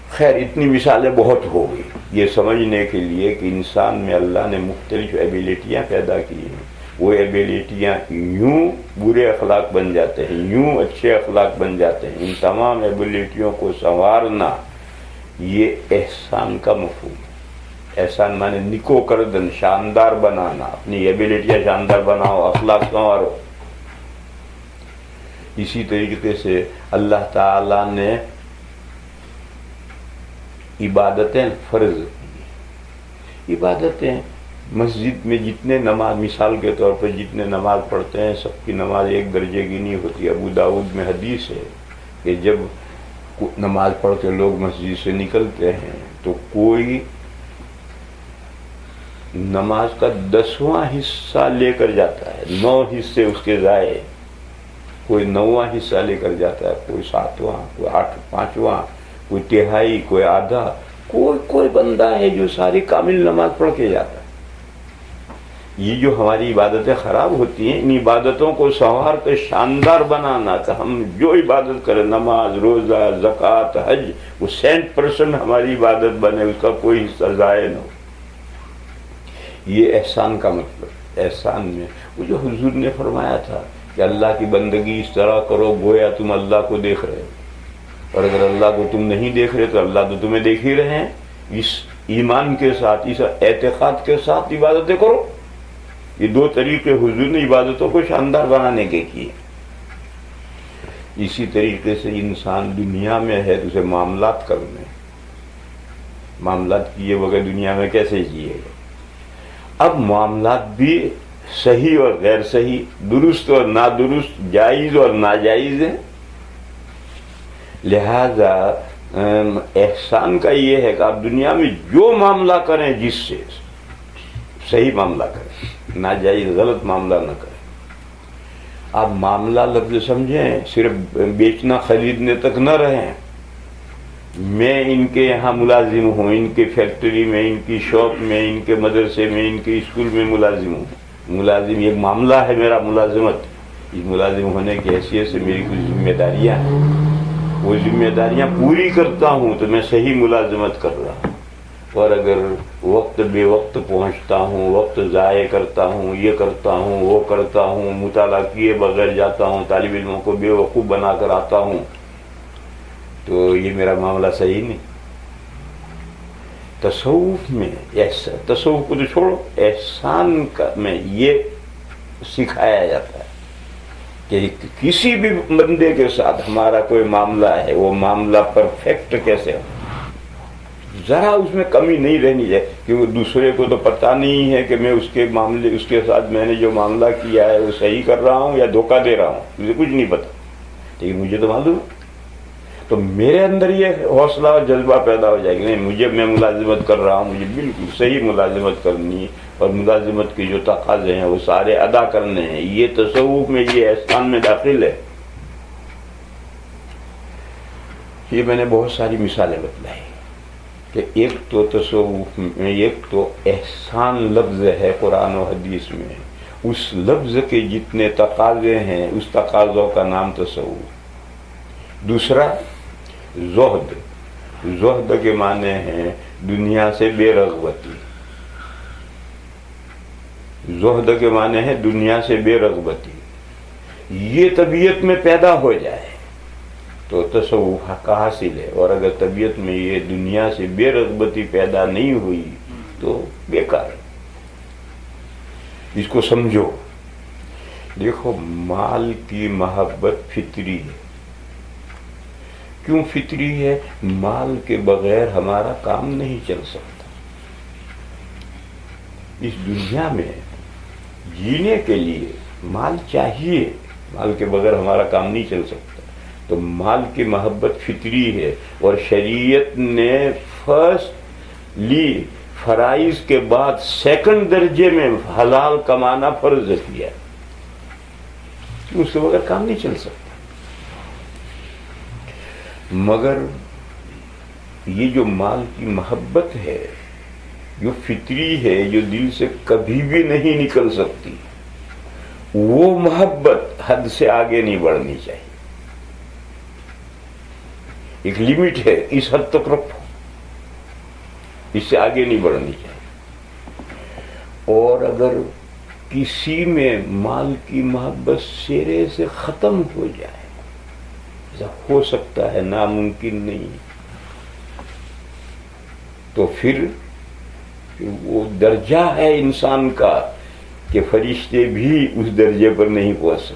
خیر اتنی مثالیں بہت ہو گئی یہ سمجھنے کے لیے کہ انسان میں اللہ نے مختلف ایبیلٹیاں پیدا کی ہیں. وہ ایبیلٹیاں یوں برے اخلاق بن جاتے ہیں، یوں اچھے اخلاق بن جاتے ہیں. ان تمام ایبیلٹیوں کو سنوارنا یہ احسان کا مفہوم ہے. احسان مانے نکو کردن، شاندار بنانا. اپنی ایبیلٹیاں شاندار بناؤ، اخلاق سنوارو. اسی طریقے سے اللہ تعالی نے عبادتیں فرض کی. عبادتیں مسجد میں جتنے نماز، مثال کے طور پر جتنے نماز پڑھتے ہیں سب کی نماز ایک درجے کی نہیں ہوتی. ابو داؤد میں حدیث ہے کہ جب نماز پڑھ کے لوگ مسجد سے نکلتے ہیں تو کوئی نماز کا 10واں حصہ لے کر جاتا ہے، 9 حصے اس کے ضائع. کوئی 9واں حصہ لے کر جاتا ہے، کوئی 7واں، کوئی 5واں، کوئی تہائی، کوئی آدھا. کوئی بندہ ہے جو ساری کامل نماز پڑھ کے جاتا ہے. یہ جو ہماری عبادتیں خراب ہوتی ہیں، ان عبادتوں کو سنوار کر شاندار بنانا کہ ہم جو عبادت کریں، نماز، روزہ، زکوٰۃ، حج، وہ 100% ہماری عبادت بنے، اس کا کوئی حصہ ضائع نہ ہو. یہ احسان کا مطلب. احسان میں وہ جو حضور نے فرمایا تھا کہ اللہ کی بندگی اس طرح کرو گویا تم اللہ کو دیکھ رہے ہو، اور اگر اللہ کو تم نہیں دیکھ رہے تو اللہ تو تمہیں دیکھ ہی رہے ہیں. اس ایمان کے ساتھ، اس اعتقاد کے ساتھ عبادتیں کرو. یہ 2 طریقے حضور نے عبادتوں کو شاندار بنانے کے کیے. اسی طریقے سے انسان دنیا میں ہے تو اسے معاملات کرنے، معاملات کیے بغیر دنیا میں کیسے جیے گا. اب معاملات بھی صحیح اور غیر صحیح، درست اور نادرست، جائز اور ناجائز ہیں. لہذا احسان کا یہ ہے کہ آپ دنیا میں جو معاملہ کریں جس سے صحیح معاملہ کریں، ناجائز غلط معاملہ نہ کریں. آپ معاملہ لفظ سمجھیں، صرف بیچنا خریدنے تک نہ رہیں. میں ان کے یہاں ملازم ہوں، ان کے فیکٹری میں، ان کی شاپ میں، ان کے مدرسے میں، ان کے اسکول میں ملازم ہوں. ملازم یہ معاملہ ہے میرا ملازمت. اس ملازم ہونے کی حیثیت سے میری کچھ ذمہ داریاں ہیں، وہ ذمہ داریاں پوری کرتا ہوں تو میں صحیح ملازمت کر رہا ہوں. اور اگر وقت بے وقت پہنچتا ہوں، وقت ضائع کرتا ہوں، یہ کرتا ہوں وہ کرتا ہوں، مطالعہ کیے بغیر جاتا ہوں، طالب علموں کو بے وقوف بنا کر آتا ہوں، تو یہ میرا معاملہ صحیح نہیں. تصوف میں تصوف کو تو چھوڑو، احسان میں یہ سکھایا جاتا ہے کہ کسی بھی بندے کے ساتھ ہمارا کوئی معاملہ ہے، وہ معاملہ پرفیکٹ کیسے ہو، ذرا اس میں کمی نہیں رہنی چاہیے. کیونکہ دوسرے کو تو پتہ نہیں ہے کہ میں اس کے ساتھ میں نے جو معاملہ کیا ہے وہ صحیح کر رہا ہوں یا دھوکہ دے رہا ہوں، مجھے کچھ نہیں پتا، لیکن مجھے تو معلوم. تو میرے اندر یہ حوصلہ اور جذبہ پیدا ہو جائے گا، نہیں میں ملازمت کر رہا ہوں، مجھے بالکل صحیح ملازمت کرنی ہے، اور ملازمت کے جو تقاضے ہیں وہ سارے ادا کرنے ہیں. یہ تصوف میں، یہ احسان میں داخل ہے. یہ میں نے بہت ساری مثالیں بتلائی کہ ایک تو تصوف میں، ایک تو احسان لفظ ہے قرآن و حدیث میں، اس لفظ کے جتنے تقاضے ہیں اس تقاضوں کا نام تصوف. دوسرا زہد. زہد کے معنی ہیں دنیا سے بے رغبتی. زہد کے معنی ہے دنیا سے بے رغبتی. یہ طبیعت میں پیدا ہو جائے تو تصوف کا حاصل ہے، اور اگر طبیعت میں یہ دنیا سے بے رغبتی پیدا نہیں ہوئی تو بیکار. اس کو سمجھو. دیکھو، مال کی محبت فطری ہے. کیوں فطری ہے؟ مال کے بغیر ہمارا کام نہیں چل سکتا. اس دنیا میں جینے کے لیے مال چاہیے، مال کے بغیر ہمارا کام نہیں چل سکتا. تو مال کی محبت فطری ہے، اور شریعت نے فرسٹ لی فرائض کے بعد سیکنڈ درجے میں حلال کمانا فرض کیا. اس کے بغیر کام نہیں چل سکتا. مگر یہ جو مال کی محبت ہے، جو فطری ہے، جو دل سے کبھی بھی نہیں نکل سکتی، وہ محبت حد سے آگے نہیں بڑھنی چاہیے. ایک لمٹ ہے، اس حد تک رکھو، اس سے آگے نہیں بڑھنی چاہیے. اور اگر کسی میں مال کی محبت سرے سے ختم ہو جائے، ایسا ہو سکتا ہے، ناممکن نہیں، تو پھر وہ درجہ ہے انسان کا کہ فرشتے بھی اس درجے پر نہیں پہنچ سکتے.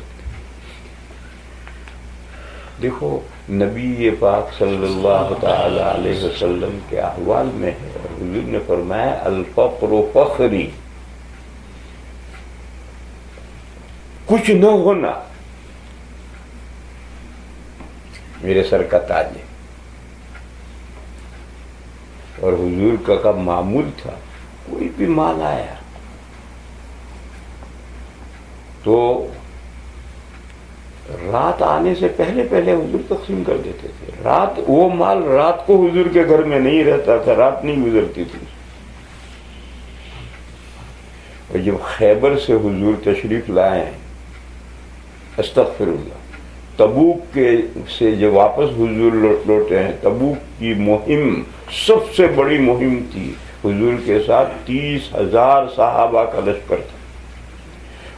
دیکھو، نبی پاک صلی اللہ تعالی علیہ وسلم کے احوال میں ہے، اور حضور نے فرمایا الفقر فخری، کچھ نہ ہونا میرے سر کا تاج ہے. اور حضور کا کب معمول تھا، کوئی بھی مال آیا تو رات آنے سے پہلے حضور تقسیم کر دیتے تھے. رات، وہ مال رات کو حضور کے گھر میں نہیں رہتا تھا، رات نہیں گزرتی تھی. اور جب خیبر سے حضور تشریف لائے، استغفر اللہ، تبوک سے جب واپس حضور لوٹے ہیں، تبوک کی مہم سب سے بڑی مہم تھی. حضور کے ساتھ 30,000 صحابہ کا لشکر تھا،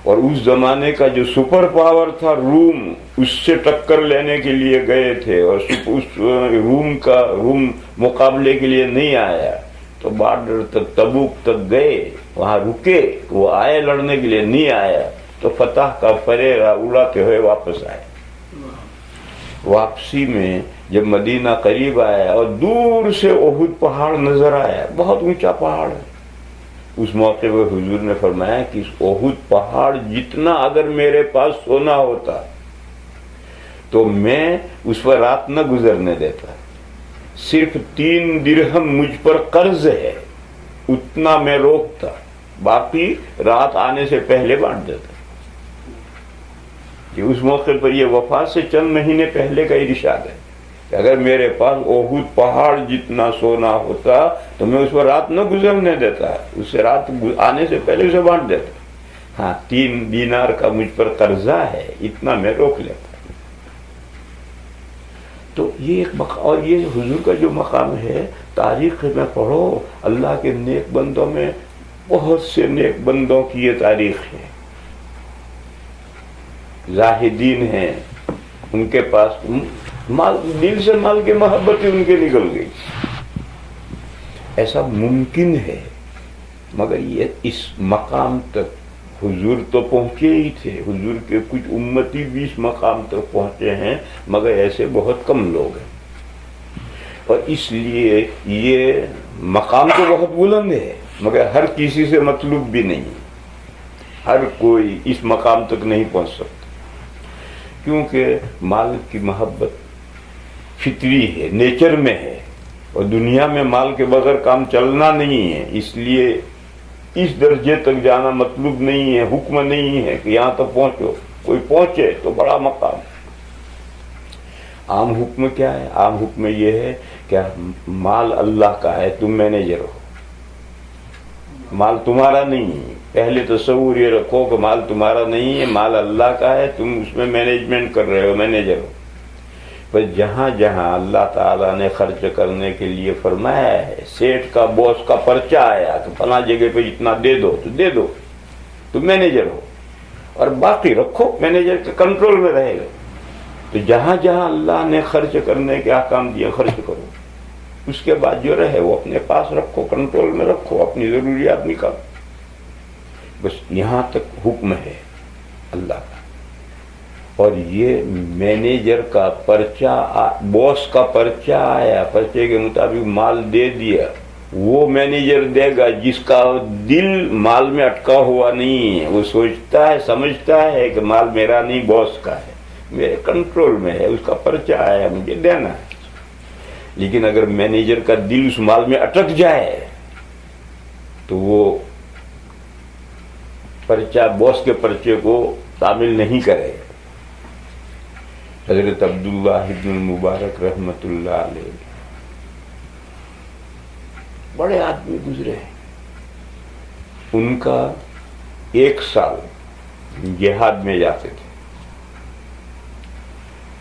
اور اس زمانے کا جو سپر پاور تھا روم، اس سے ٹکر لینے کے لیے گئے تھے، اور اس روم مقابلے کے لیے نہیں آیا. تو بارڈر تک، تبوک تک گئے، وہاں رکے، وہ آئے لڑنے کے لیے، نہیں آیا تو فتح کا فریرہ اڑاتے ہوئے واپس آئے. واپسی میں جب مدینہ قریب آیا اور دور سے احد پہاڑ نظر آیا، بہت اونچا پہاڑ ہے، اس موقع پر حضور نے فرمایا کہ اس احد پہاڑ جتنا اگر میرے پاس سونا ہوتا تو میں اس پر رات نہ گزرنے دیتا. صرف 3 درہم مجھ پر قرض ہے، اتنا میں روکتا، باقی رات آنے سے پہلے بانٹ دیتا. کہ اس موقع پر یہ وفات سے چند مہینے پہلے کا ارشاد ہے کہ اگر میرے پاس احد پہاڑ جتنا سونا ہوتا تو میں اس پر رات نہ گزرنے دیتا، اس سے رات آنے سے پہلے اسے بانٹ دیتا. ہاں 3 دینار کا مجھ پر قرضہ ہے، اتنا میں روک لیتا. تو یہ ایک اور یہ حضور کا جو مقام ہے، تاریخ میں پڑھو، اللہ کے نیک بندوں میں بہت سے نیک بندوں کی یہ تاریخ ہے. زاہدین ہیں، ان کے پاس مال، دل سے مال کی محبت ہی ان کے نکل گئی. ایسا ممکن ہے، مگر یہ اس مقام تک حضور تو پہنچے ہی تھے، حضور کے کچھ امتی بھی اس مقام تک پہنچے ہیں، مگر ایسے بہت کم لوگ ہیں. اور اس لیے یہ مقام تو بہت بلند ہے، مگر ہر کسی سے مطلوب بھی نہیں، ہر کوئی اس مقام تک نہیں پہنچ سکتا، کیونکہ مال کی محبت فطری ہے، نیچر میں ہے، اور دنیا میں مال کے بغیر کام چلنا نہیں ہے. اس لیے اس درجے تک جانا مطلوب نہیں ہے، حکم نہیں ہے کہ یہاں تک پہنچو. کوئی پہنچے تو بڑا مقام. عام حکم کیا ہے؟ عام حکم یہ ہے کہ مال اللہ کا ہے، تم مینیجر ہو، مال تمہارا نہیں ہے. پہلے تصور یہ رکھو کہ مال تمہارا نہیں ہے، مال اللہ کا ہے، تم اس میں مینجمنٹ کر رہے ہو، مینیجر ہو. بس جہاں جہاں اللہ تعالیٰ نے خرچ کرنے کے لیے فرمایا ہے، سیٹ کا باس کا پرچہ آیا کہ فلاں جگہ پہ اتنا دے دو تو دے دو، تم مینیجر ہو، اور باقی رکھو مینیجر کے کنٹرول میں رہے گا. تو جہاں جہاں اللہ نے خرچ کرنے کے احکام دیے خرچ کرو، اس کے بعد جو رہے وہ اپنے پاس رکھو، کنٹرول میں رکھو، اپنی ضروریات نکالو. بس یہاں تک حکم ہے اللہ کا. اور یہ مینیجر کا پرچہ، باس کا پرچہ آیا، پرچے کے مطابق مال دے دیا، وہ مینیجر دے گا جس کا دل مال میں اٹکا ہوا نہیں ہے. وہ سوچتا ہے، سمجھتا ہے کہ مال میرا نہیں، باس کا ہے، میرے کنٹرول میں ہے، اس کا پرچہ آیا، مجھے دینا ہے. لیکن اگر مینیجر کا دل اس مال میں اٹک جائے تو وہ پرچہ، باس کے پرچے کو شامل نہیں کرے. حضرت عبداللہ ابن المبارک رحمۃ اللہ علیہ بڑے آدمی گزرے ہیں. ان کا 1 سال جہاد میں جاتے تھے،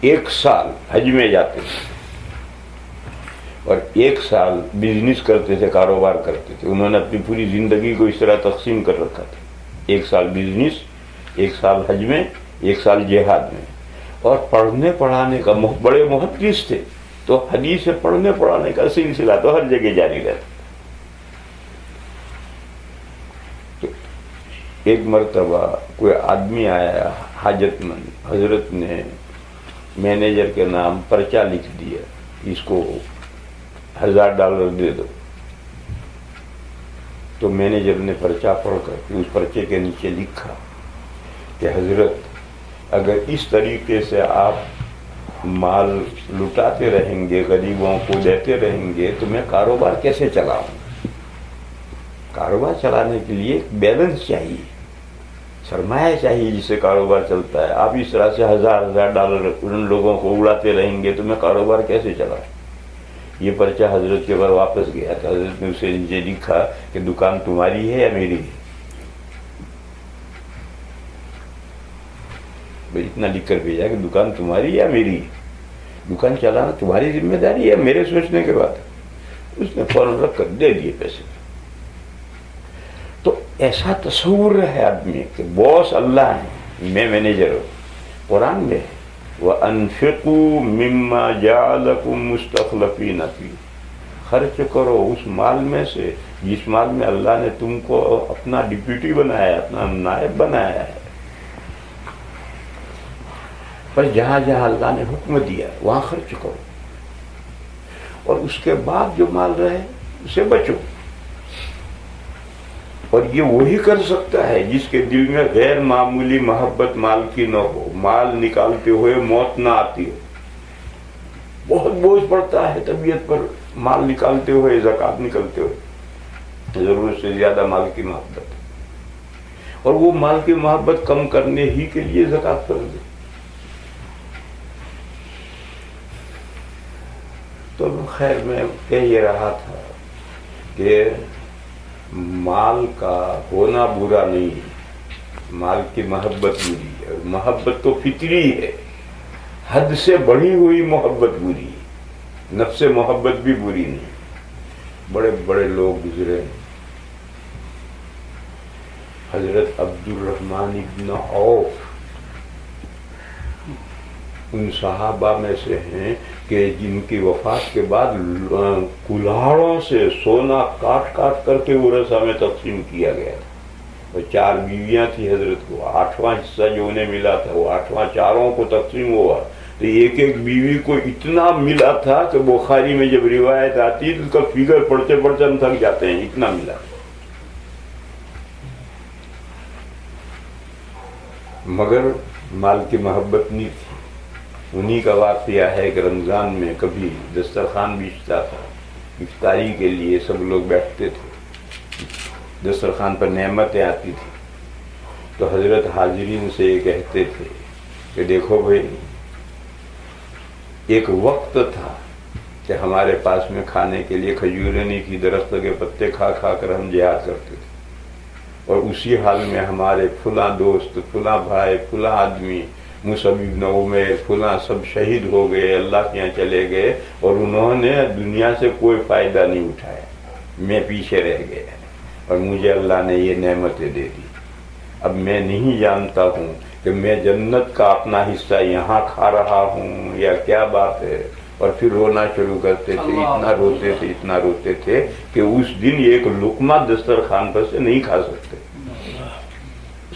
1 سال حج میں جاتے تھے، اور 1 سال بزنس کرتے تھے، کاروبار کرتے تھے. انہوں نے اپنی پوری زندگی کو اس طرح تقسیم کر رکھا تھا، 1 سال بزنس، 1 سال حج میں، 1 سال جہاد میں. اور پڑھنے پڑھانے کا بڑے محدث تھے، تو حدیث سے پڑھنے پڑھانے کا سلسلہ تو ہر جگہ جاری رہتا. تو ایک مرتبہ کوئی آدمی آیا حاجت مند، حضرت نے مینیجر کے نام پرچہ لکھ دیا، اس کو $1000 دے دو. تو مینیجر نے پرچہ پڑھ کر اس پرچے کے نیچے لکھا کہ حضرت اگر اس طریقے سے آپ مال لٹاتے رہیں گے، غریبوں کو دیتے رہیں گے، تو میں کاروبار کیسے چلاؤں؟ کاروبار چلانے کے لیے ایک بیلنس چاہیے، سرمایہ چاہیے جس سے کاروبار چلتا ہے. آپ اس طرح سے $1000 ان لوگوں کو اڑاتے رہیں گے تو میں کاروبار کیسے چلاؤں؟ یہ پرچہ حضرت کے بعد واپس گیا تو حضرت نے اسے نیچے لکھا کہ دکان تمہاری ہے یا میری ہے؟ اتنا لکھ کر بھیجا کہ دکان تمہاری یا میری ہے، دکان چلانا تمہاری ذمہ داری ہے میرے سوچنے کے بعد. اس نے فوراً رکھ کر دے دیے پیسے. تو ایسا تصور ہے آدمی کہ باس اللہ ہے، میں مینیجر ہوں. قرآن میں وَأَنفِقُوا مِمَّا جَعَلَكُمْ مُسْتَخْلَفِينَ فِيهِ، خرچ کرو اس مال میں سے جس مال میں اللہ نے تم کو اپنا ڈپیوٹی بنایا، اپنا نائب بنایا ہے. پر جہاں جہاں اللہ نے حکم دیا وہاں خرچ کرو، اور اس کے بعد جو مال رہے اسے بچو. اور یہ وہی کر سکتا ہے جس کے دل میں غیر معمولی محبت مال کی نہ ہو، مال نکالتے ہوئے موت نہ آتی ہو. بہت بوجھ پڑتا ہے طبیعت پر مال نکالتے ہوئے، زکوٰۃ نکلتے ہوئے، ضرورت سے زیادہ مال کی محبت ہے، اور وہ مال کی محبت کم کرنے ہی کے لیے زکوٰۃ فرض ہے۔ تو خیر میں کہہ یہ رہا تھا کہ مال کا ہونا برا نہیں ہے، مال کی محبت بری ہے، محبت تو فطری ہے، حد سے بڑھی ہوئی محبت بری ہے، نفس محبت بھی بری نہیں۔ بڑے بڑے لوگ گزرے، حضرت عبد الرحمن ابن عوف ان صحابہ میں سے ہیں کہ جن کی وفات کے بعد کلاڑوں سے سونا کاٹ کاٹ کر کے ورثہ میں تقسیم کیا گیا تھا۔ وہ 4 بیویاں تھی حضرت کو، 8واں حصہ جو انہیں ملا تھا وہ 8واں چاروں کو تقسیم ہوا، تو ایک ایک بیوی کو اتنا ملا تھا کہ بخاری میں جب روایت آتی ہے تو اس کا فگر پڑھتے پڑھتے ہم تھک جاتے ہیں، اتنا ملا۔ مگر مال کی محبت نہیں تھی۔ انہی کا واقعہ ہے کہ رمضان میں کبھی دسترخوان بیچتا تھا، افطاری کے لیے سب لوگ بیٹھتے تھے، دسترخوان پر نعمتیں آتی تھی، تو حضرت حاضرین سے یہ کہتے تھے کہ دیکھو بھائی، ایک وقت تھا کہ ہمارے پاس میں کھانے کے لیے کھجوریں نہیں تھی، درخت کے پتے کھا کھا کر ہم جہاد کرتے تھے، اور اسی حال میں ہمارے فلاں دوست، فلاں بھائی، فلاں آدمی، مصعب بن عمیر، فلاں سب شہید ہو گئے، اللہ کے یہاں چلے گئے، اور انہوں نے دنیا سے کوئی فائدہ نہیں اٹھایا، میں پیچھے رہ گیا، اور مجھے اللہ نے یہ نعمتیں دے دی۔ اب میں نہیں جانتا ہوں کہ میں جنت کا اپنا حصہ یہاں کھا رہا ہوں یا کیا بات ہے، اور پھر رونا شروع کرتے تھے، اتنا روتے تھے، اتنا روتے تھے کہ اس دن ایک لقمہ دسترخوان پر سے نہیں کھا سکتے،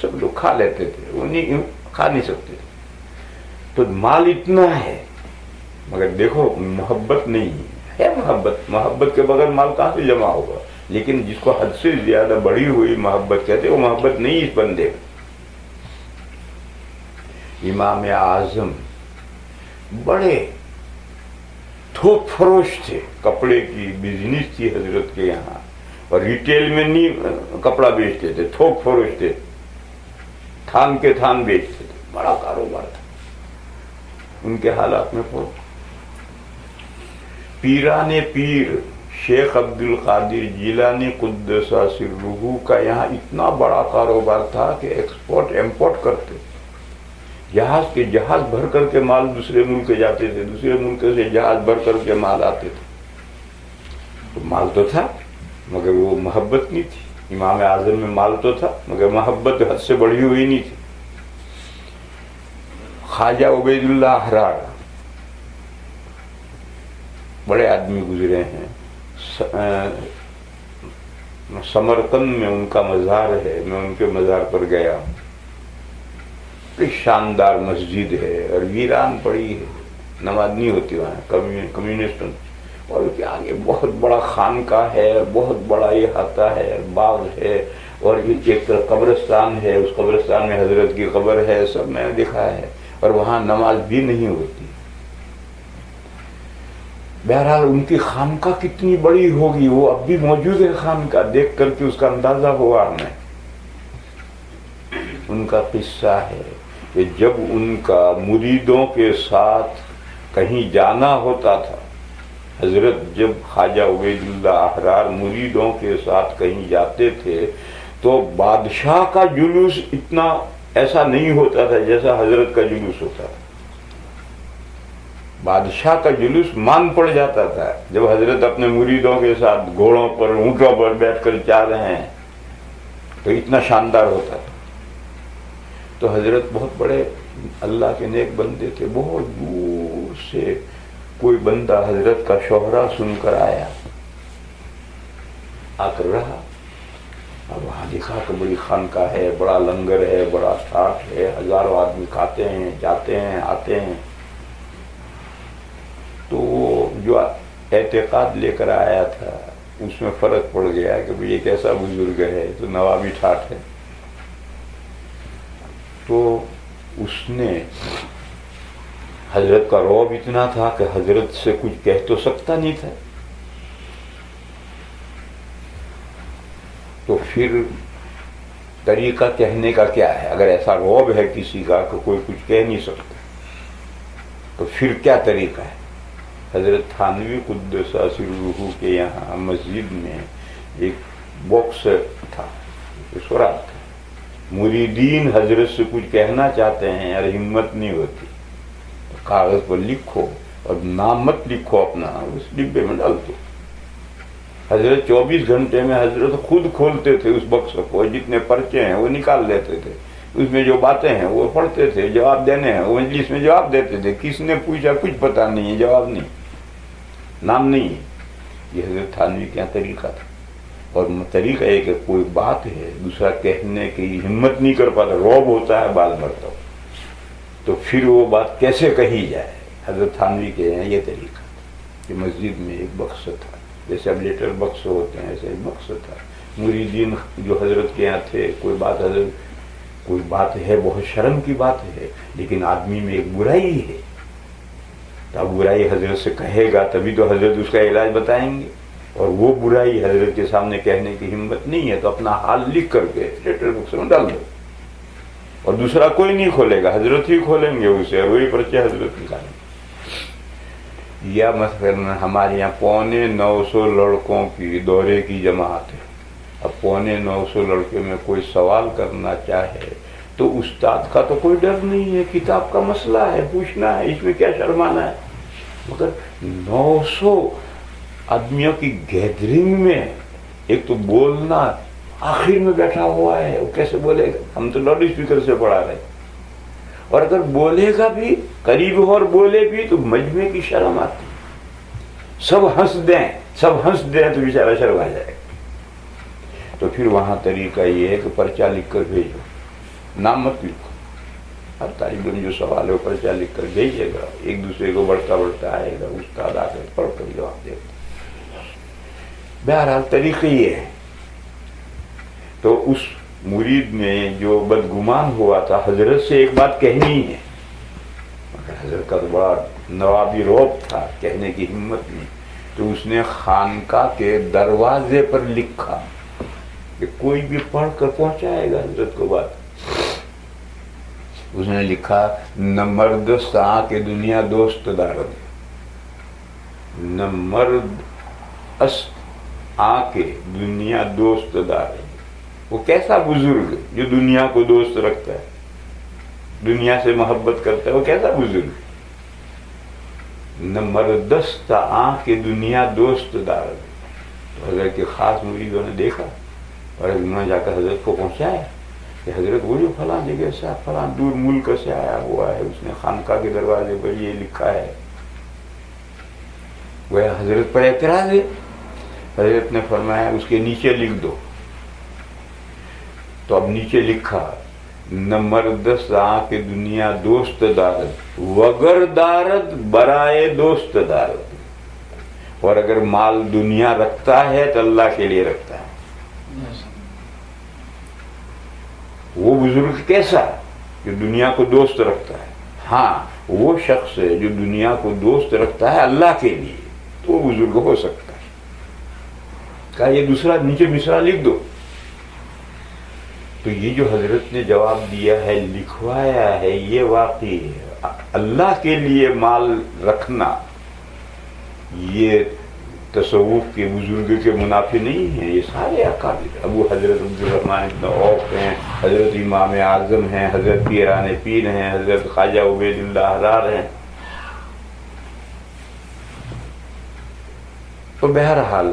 سب لوگ کھا لیتے تھے، وہ کھا نہیں سکتے۔ تو مال اتنا ہے، مگر دیکھو محبت نہیں ہے، محبت کے بغیر مال کہاں سے جمع ہوگا؟ لیکن جس کو حد سے زیادہ بڑھی ہوئی محبت کہتے وہ محبت نہیں اس بندے۔ امام اعظم بڑے تھوک فروش تھے، کپڑے کی بزنس تھی حضرت کے یہاں، اور ریٹیل میں نہیں کپڑا بیچتے تھے، تھوک فروش تھے، تھان کے تھان بیچتے تھے، بڑا کاروبار تھا۔ ان کے حالات میں پیران پیر شیخ عبد القادر جیلانی قدس سرہ کا یہاں اتنا بڑا کاروبار تھا کہ ایکسپورٹ امپورٹ کرتے، جہاز بھر کر کے مال دوسرے ملک جاتے تھے، دوسرے ملک سے جہاز بھر کر کے مال آتے تھے۔ تو مال تو تھا مگر وہ محبت نہیں تھی۔ امام اعظم میں مال تو تھا مگر محبت حد سے بڑھی ہوئی نہیں تھی۔ خواجہ عبید اللہ احرار بڑے آدمی گزرے ہیں، سمرقند میں ان کا مزار ہے، میں ان کے مزار پر گیا، بڑی شاندار مسجد ہے اور ویران پڑی ہے، نماز نہیں ہوتی وہاں، کمیونسٹ، اور اس کے آگے بہت بڑا خانقاہ ہے، بہت بڑا احاطہ ہے، باغ ہے، اور ایک طرف قبرستان ہے، اس قبرستان میں حضرت کی قبر ہے، سب میں نے دیکھا ہے، اور وہاں نماز بھی نہیں ہوتی۔ بہرحال ان کی خانقاہ کتنی بڑی ہوگی، وہ اب بھی موجود ہے خانقاہ، دیکھ کر کے اس کا اندازہ ہوا ہمیں۔ ان کا قصہ ہے کہ جب ان کا مریدوں کے ساتھ کہیں جانا ہوتا تھا، حضرت جب خواجہ عبید اللہ احرار مریدوں کے ساتھ کہیں جاتے تھے تو بادشاہ کا جلوس اتنا ایسا نہیں ہوتا تھا جیسا حضرت کا جلوس ہوتا تھا۔ بادشاہ کا جلوس مان پڑ جاتا تھا جب حضرت اپنے مریدوں کے ساتھ گھوڑوں پر، اونٹوں پر بیٹھ کر جا رہے ہیں، تو اتنا شاندار ہوتا تھا۔ تو حضرت بہت بڑے اللہ کے نیک بندے تھے، بہت دور سے کوئی بندہ حضرت کا شوہرا سن کر آیا، آ کر رہا، اب وہاں دیکھا کہ بڑی خانقاہ ہے، بڑا لنگر ہے، بڑا ٹھاٹ ہے، ہزاروں آدمی کھاتے ہیں، جاتے ہیں، آتے ہیں۔ تو جو اعتقاد لے کر آیا تھا اس میں فرق پڑ گیا کہ بھئی یہ کیسا بزرگ ہے، تو نوابی ٹھاٹ ہے۔ تو اس نے حضرت کا رعب اتنا تھا کہ حضرت سے کچھ کہہ تو سکتا نہیں تھا. تو پھر طریقہ کہنے کا کیا ہے؟ اگر ایسا رعب ہے کسی کا کہ کوئی کچھ کہہ نہیں سکتا تو پھر کیا طریقہ ہے؟ حضرت تھانوی قدس سرہ کے یہاں مسجد میں ایک باکس تھا، سوراخ تھا. مریدین حضرت سے کچھ کہنا چاہتے ہیں اور ہمت نہیں ہوتی، تو کاغذ پر لکھو اور نام مت لکھو اپنا، اس ڈبے میں ڈال دو. حضرت 24 گھنٹے میں حضرت خود کھولتے تھے اس بکس کو، جتنے پرچے ہیں وہ نکال لیتے تھے، اس میں جو باتیں ہیں وہ پڑھتے تھے، جواب دینے ہیں وہ مجلس میں جواب دیتے تھے. کس نے پوچھا کچھ پتہ نہیں ہے، جواب نہیں، نام نہیں ہے. یہ حضرت تھانوی کا طریقہ تھا. اور طریقہ ہے کہ کوئی بات ہے دوسرا کہنے کی ہمت نہیں کر پاتا، رعب ہوتا ہے بال بھرتا ہو، تو پھر وہ بات کیسے کہی جائے؟ حضرت تھانوی کے ہیں یہ طریقہ کہ مسجد میں ایک بکس تھا، جیسے اب لیٹر بکس ہوتے ہیں ایسے ایک بکس تھا. مریدین جو حضرت کے یہاں تھے، کوئی بات حضرت کوئی بات ہے بہت شرم کی بات ہے لیکن آدمی میں ایک برائی ہے، تو اب برائی حضرت سے کہے گا تبھی تو حضرت اس کا علاج بتائیں گے، اور وہ برائی حضرت کے سامنے کہنے کی ہمت نہیں ہے، تو اپنا حال لکھ کر کے لیٹر بکس میں ڈال دو، اور دوسرا کوئی نہیں کھولے گا، حضرت ہی کھولیں گے اسے، اور وہی پرچے حضرت نکالیں گے. یا مثلا ہمارے یہاں 950 لڑکوں کی دورے کی جماعت ہے. اب 950 لڑکے میں کوئی سوال کرنا چاہے تو استاد کا تو کوئی ڈر نہیں ہے، کتاب کا مسئلہ ہے، پوچھنا ہے، اس میں کیا شرمانا ہے. مگر 900 آدمیوں کی گیدرنگ میں ایک تو بولنا، آخر میں بیٹھا ہوا ہے، وہ کیسے بولے گا؟ ہم تو لاؤڈ اسپیکر سے پڑھا رہے، اور اگر بولے گا بھی قریب ہو اور بولے بھی تو مجمع کی شرم آتی، سب ہنس دیں تو بیچارہ شرما جائے گا. تو پھر وہاں طریقہ یہ ہے کہ پرچہ لکھ کر بھیجو، نام مت لکھو. ہر طالب علم جو سوال ہے وہ پرچہ لکھ کر بھیجے گا، ایک دوسرے کو بڑھتا آئے گا، استاد آ کر پڑھ کر جواب دے گا. بہرحال طریقہ یہ ہے. تو اس مرید میں جو بدگمان ہوا تھا، حضرت سے ایک بات کہنی ہے، مگر حضرت کا تو بڑا نوابی رعب تھا، کہنے کی ہمت نہیں، تو اس نے خانقاہ کے دروازے پر لکھا کہ کوئی بھی پڑھ کر پہنچائے گا حضرت کو بات. اس نے لکھا نہ مرد است آ کے دنیا دوست دارد، نہ مرد است آ کے دنیا دوست دارد. وہ کیسا بزرگ جو دنیا کو دوست رکھتا ہے، دنیا سے محبت کرتا ہے، وہ کیسا بزرگ. نہ مردست آ کے دنیا دوست دارد. تو حضرت کے خاص مریدوں نے دیکھا اور انہوں نے جا کر حضرت کو پہنچایا کہ حضرت وہ جو فلاں جگہ سے فلاں دور ملک سے آیا ہوا ہے، اس نے خانقاہ کے دروازے پر یہ لکھا ہے. وہ حضرت پر اعتراض ہے. حضرت نے فرمایا اس کے نیچے لکھ دو. تو اب نیچے لکھا نہ مردست آ کے دنیا دوست دارد وگر دارد برائے دوست دارد. اور اگر مال دنیا رکھتا ہے تو اللہ کے لیے رکھتا ہے. وہ بزرگ کیسا جو دنیا کو دوست رکھتا ہے؟ ہاں وہ شخص ہے جو دنیا کو دوست رکھتا ہے اللہ کے لیے، تو وہ بزرگ ہو سکتا ہے. کہا یہ دوسرا نیچے مصرع لکھ دو. تو یہ جو حضرت نے جواب دیا ہے، لکھوایا ہے، یہ واقعی ہے. اللہ کے لیے مال رکھنا یہ تصوف کے بزرگ کے منافی نہیں ہے. یہ سارے اکابر، ابو حضرت عبدالرحمن بن عوف ہیں، حضرت امام اعظم ہیں، حضرت پیران پیر ہیں، حضرت خواجہ عبید اللہ حرار ہیں. تو بہرحال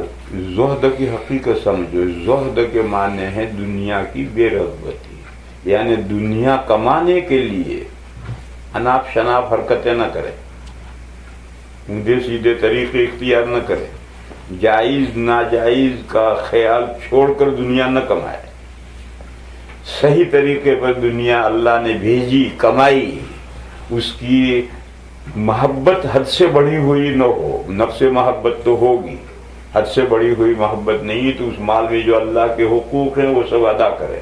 زہد کی حقیقت سمجھو. زہد کے معنی ہے دنیا کی بے رغبتی، یعنی دنیا کمانے کے لیے اناپ شناپ حرکتیں نہ کرے، اونھے سیدھے طریقے اختیار نہ کرے، جائز ناجائز کا خیال چھوڑ کر دنیا نہ کمائے. صحیح طریقے پر دنیا اللہ نے بھیجی، کمائی، اس کی محبت حد سے بڑھی ہوئی نہ ہو. نفس محبت تو ہوگی، حد سے بڑھی ہوئی محبت نہیں، تو اس مال میں جو اللہ کے حقوق ہیں وہ سب ادا کرے.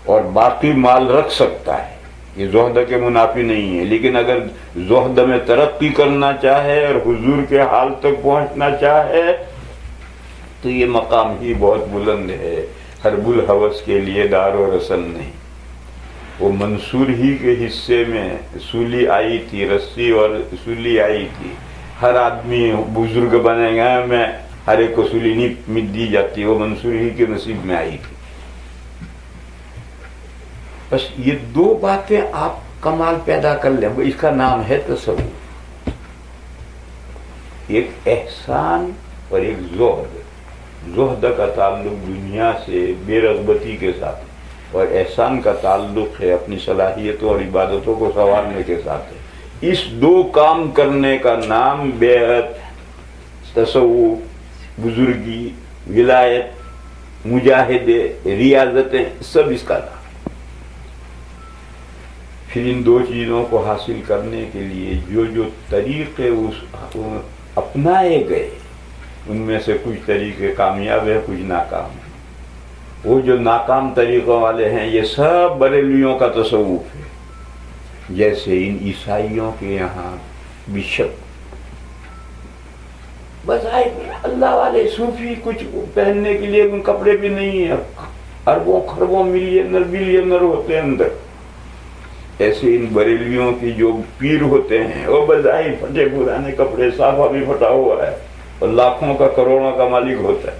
اور باقی مال رکھ سکتا ہے، یہ زہد کے منافی نہیں ہے، لیکن اگر زہد میں ترقی کرنا چاہے اور حضور کے حال تک پہنچنا چاہے تو یہ مقام ہی بہت بلند ہے، حرب الحوث کے لیے دار و رسن نہیں۔ وہ منصور ہی کے حصے میں سولی آئی تھی، رسی اور سولی آئی تھی، ہر آدمی بزرگ بنے گا میں ہر ایک کو سولی نہیں دی جاتی، وہ منصور ہی کے نصیب میں آئی تھی۔ بس یہ دو باتیں آپ کمال پیدا کر لیں، اس کا نام ہے تصوف، ایک احسان اور ایک زہد۔ زہد کا تعلق دنیا سے بے رغبتی کے ساتھ اور احسان کا تعلق ہے اپنی صلاحیتوں اور عبادتوں کو سنوارنے کے ساتھ ہے۔ اس دو کام کرنے کا نام بیعت، تصوف، بزرگی، ولایت، مجاہدے، ریاضتیں، سب اس کا نام۔ پھر ان دو چیزوں کو حاصل کرنے کے لیے جو طریقے اپنائے گئے ان میں سے کچھ طریقے کامیاب ہیں، کچھ ناکام ہیں۔ وہ جو ناکام طریقوں والے ہیں یہ سب بریلویوں کا تصوف ہے، جیسے ان عیسائیوں کے یہاں بشپ بس آئے اللہ والے صوفی، کچھ پہننے کے لیے ان کپڑے بھی نہیں ہیں، اربوں خربوں ملینر بلینر ہوتے ہیں اندر۔ ایسے ان بریلویوں کی جو پیر ہوتے ہیں وہ بظاہر پھٹے پرانے کپڑے، صافہ بھی پھٹا ہوا ہے اور لاکھوں کا کروڑوں کا مالک ہوتا ہے۔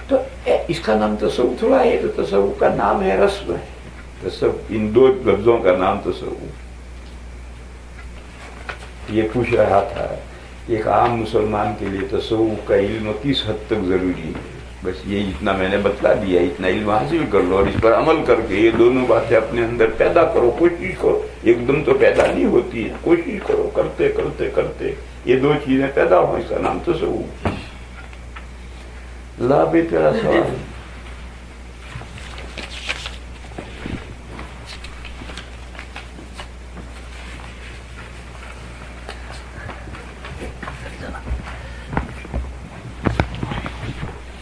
تو اس کا نام تصوف تھوڑا ہے، تو تصوف کا نام ہے رسم ہے، تصوف ان دو لفظوں کا نام تصوف۔ یہ پوچھ رہا تھا ایک عام مسلمان کے لیے تصوف کا علم کس حد تک ضروری ہے؟ بس یہ جتنا میں نے بتلا دیا، اتنا علم حاصل کر لو اور اس پر عمل کر کے یہ دونوں باتیں اپنے اندر پیدا کرو، کوشش کرو، ایک دم تو پیدا نہیں ہوتی ہے، کوشش کرو، کرتے کرتے کرتے یہ دو چیزیں پیدا ہوں، اس کا نام تصوف۔ لا بھی تیرا سوال۔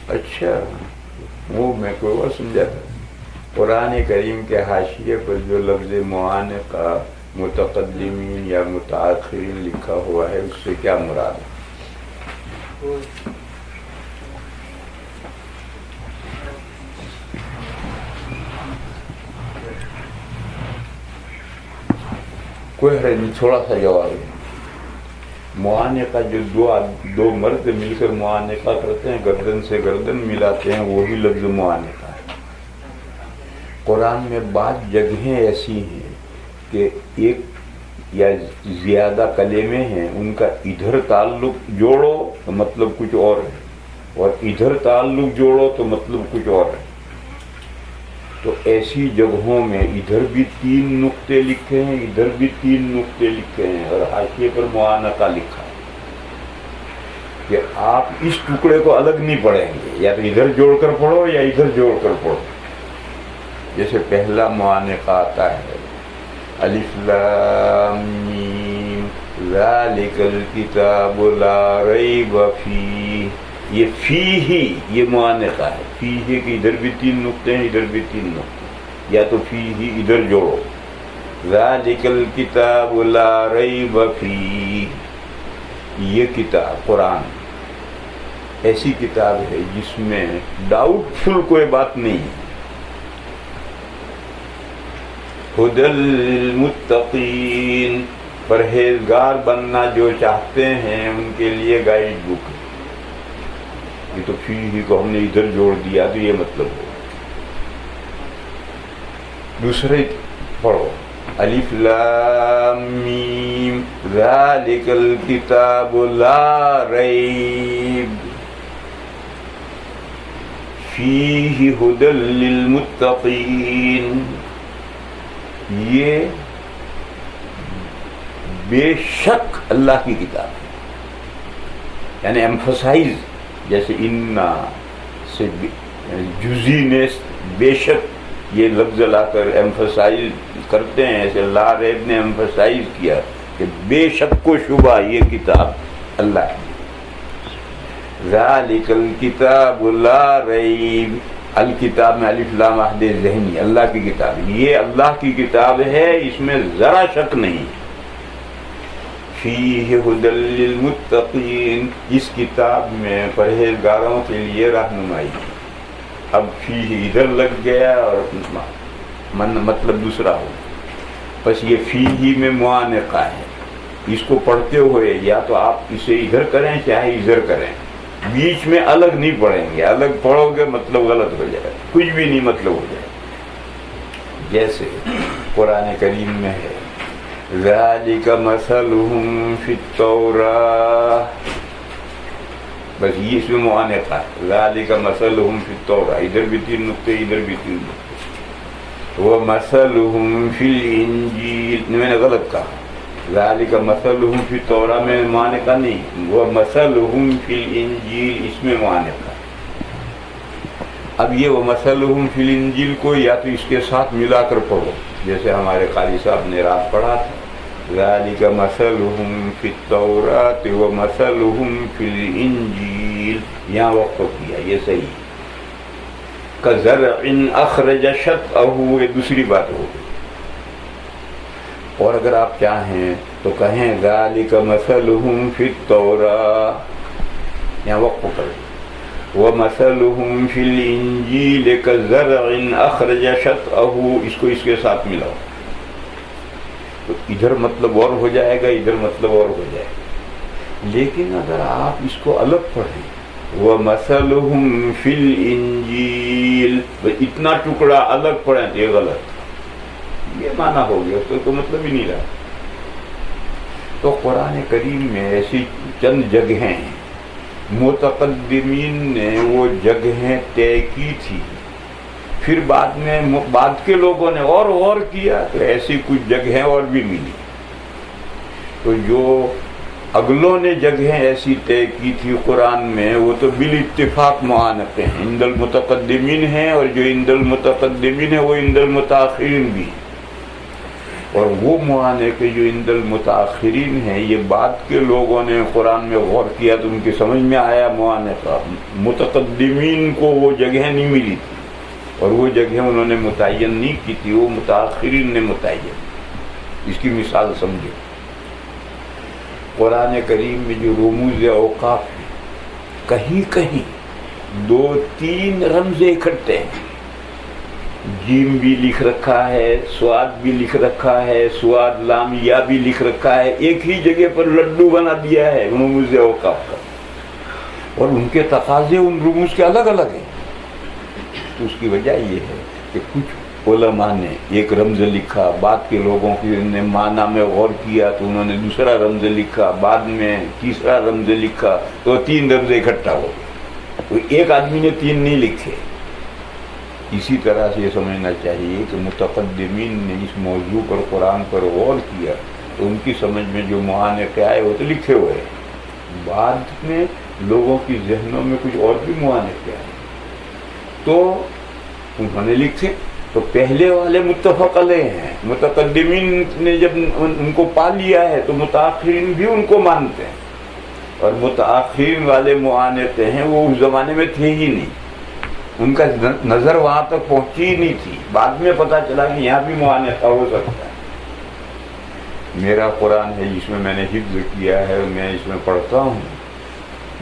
اچھا وہ میں کوئی اور سمجھا تھا، قرآن کریم کے حاشیے پر جو لفظ معانقہ متقدمین یا متاخرین لکھا ہوا ہے اس سے کیا مراد ہے؟ کوئی ہے تھوڑا سا جواب ہے۔ معانقہ جو دو مرد مل کر معانقہ کرتے ہیں، گردن سے گردن ملاتے ہیں، وہی لفظ معانقہ ہے۔ قرآن میں بعض جگہیں ایسی ہیں کہ ایک یا زیادہ کلمے ہیں، ان کا ادھر تعلق جوڑو تو مطلب کچھ اور ہے اور ادھر تعلق جوڑو تو مطلب کچھ اور ہے۔ تو ایسی جگہوں میں ادھر بھی 3 نقطے لکھے ہیں، ادھر بھی 3 نقطے لکھے ہیں اور حاشیے پر معانقہ لکھا ہے کہ آپ اس ٹکڑے کو الگ نہیں پڑھیں گے، یا تو ادھر جوڑ کر پڑھو یا ادھر جوڑ کر پڑھو۔ جیسے پہلا معانقہ آتا ہے الف لام میم ذالک الکتاب لا ریب فیہ، یہ فی ہی یہ معانقہ ہے، فی ہی کہ ادھر بھی 3 نقطے ہیں، ادھر بھی 3 نقطے، یا تو فی ہی ادھر جوڑو، ذالک الکتاب لا ریب فیہ، یہ کتاب قرآن ایسی کتاب ہے جس میں ڈاؤٹ فل کوئی بات نہیں ہے۔ ھدی للمتقین، پرہیزگار بننا جو چاہتے ہیں ان کے لیے گائیڈ بک ہے۔ یہ تو فی ہی کو ہم نے ادھر جوڑ دیا تو یہ مطلب ہو۔ دوسرے پڑھو الف لام میم ذالک الکتاب لا ریب فیہ ھدی للمتقین، یہ بے شک اللہ کی کتاب ہے، یعنی ایمفسائز، جیسے انا سے جزی نے بے شک یہ لفظ لا کر ایمفسائز کرتے ہیں، ایسے لا ریب نے ایمفسائز کیا کہ بے شک و شبہ یہ کتاب اللہ ہے۔ ذالک الکتاب لا ریب الکتاب میں الف لام عہد ذہنی، اللہ کی کتاب، یہ اللہ کی کتاب ہے، اس میں ذرا شک نہیں۔ فیہ ھدی للمتقین، اس کتاب میں پرہیزگاروں کے لیے رہنمائی۔ اب فیہ ادھر لگ گیا اور مطلب دوسرا ہو، بس یہ فیہ میں معانقہ ہے، اس کو پڑھتے ہوئے یا تو آپ اسے ادھر کریں چاہے ادھر کریں، بیچ میں الگ نہیں پڑھیں گے، الگ پڑھو گے مطلب غلط ہو جائے، کچھ بھی نہیں مطلب ہو جائے۔ جیسے قرآن کریم میں ہے ذالک مثلہم فی التوراۃ، بس یہ اس میں معانقہ ہے، ذالک مثلہم فی التوراۃ، ادھر بھی 3 نقطے ادھر بھی 3 نقطے، ومثلہم فی الانجیل، میں نے غلط کہا، ذالک مثلہم فی التوراۃ میں معانقہ نہیں، ومثلہم فی الانجیل اس میں معانقہ۔ اب یہ ومثلہم فی الانجیل کو یا تو اس کے ساتھ ملا کر پڑھو، جیسے ہمارے قاری صاحب نے رات پڑھا تھا، ذالک مثلہم فی التوراۃ ومثلہم فی الانجیل، یہاں وقف کیا، یہ صحیح۔ کزرع اخرج شطأہ، یہ دوسری بات ہوگی۔ اور اگر آپ چاہیں تو کہیں ذالک مثلہم فی التوراۃ، یہاں وقف کر دیں، ومثلہم فی الانجیل کزرع اخرج شطأہ، اس کو اس کے ساتھ ملاؤ تو ادھر مطلب اور ہو جائے گا، ادھر مطلب اور ہو جائے گا۔ لیکن اگر آپ اس کو الگ پڑھیں، ومثلہم فی الانجیل، اتنا ٹکڑا الگ پڑھیں تو یہ غلط، یہ معنی ہو گیا، اس کا تو مطلب ہی نہیں رہا۔ تو قرآن کریم میں ایسی چند جگہیں ہیں، متقدمین نے وہ جگہیں طے کی تھی، پھر بعد کے لوگوں نے اور کیا تو ایسی کچھ جگہیں اور بھی ملی۔ تو جو اگلوں نے جگہیں ایسی طے کی تھی قرآن میں، وہ تو بالاتفاق معانقے ہیں، عند المتقدمین ہیں، اور جو عند المتقدمین ہیں وہ عند المتاخرین بھی ہیں۔ اور وہ معانقے جو عند المتاخرین ہیں، یہ بعد کے لوگوں نے قرآن میں غور کیا تو ان کی سمجھ میں آیا معانقہ، متقدمین کو وہ جگہیں نہیں ملی تھی، اور وہ جگہیں انہوں نے متعین نہیں کی تھی، وہ متاخرین نے متعین۔ اس کی مثال سمجھو، قرآن کریم میں جو رموز اوقاف ہیں، کہیں کہیں 2-3 رمز اکٹھے ہیں، جیم بھی لکھ رکھا ہے، سواد بھی لکھ رکھا ہے، سواد لام یا بھی لکھ رکھا ہے، ایک ہی جگہ پر لڈو بنا دیا ہے رموز اوقاف کا، اور ان کے تقاضے ان رموز کے الگ الگ ہیں۔ تو اس کی وجہ یہ ہے کہ کچھ علماء نے ایک رمز لکھا، بعد کے لوگوں کی نے معنی میں غور کیا تو انہوں نے دوسرا رمز لکھا، بعد میں تیسرا رمز لکھا، تو 3 رمز اکٹھا ہو گئے، تو ایک آدمی نے 3 نہیں لکھے۔ اسی طرح سے یہ سمجھنا چاہیے کہ متقدمین نے اس موضوع پر قرآن پر غور کیا تو ان کی سمجھ میں جو معانقے آئے وہ تو لکھے ہوئے ہیں، بعد میں لوگوں کی ذہنوں میں کچھ اور بھی معانقے آئے تو انہوں نے لکھے، تو پہلے والے متفق علیہ ہیں، متقدمین نے جب ان کو پا لیا ہے تو متاخرین بھی ان کو مانتے ہیں، اور متاخرین والے معانقے ہیں وہ اس زمانے میں تھے ہی نہیں، ان کا نظر وہاں تک پہنچی ہی نہیں تھی، بعد میں پتہ چلا کہ یہاں بھی معانقہ ہو سکتا ہے۔ میرا قرآن ہے جس میں میں نے حفظ کیا ہے، میں اس میں پڑھتا ہوں،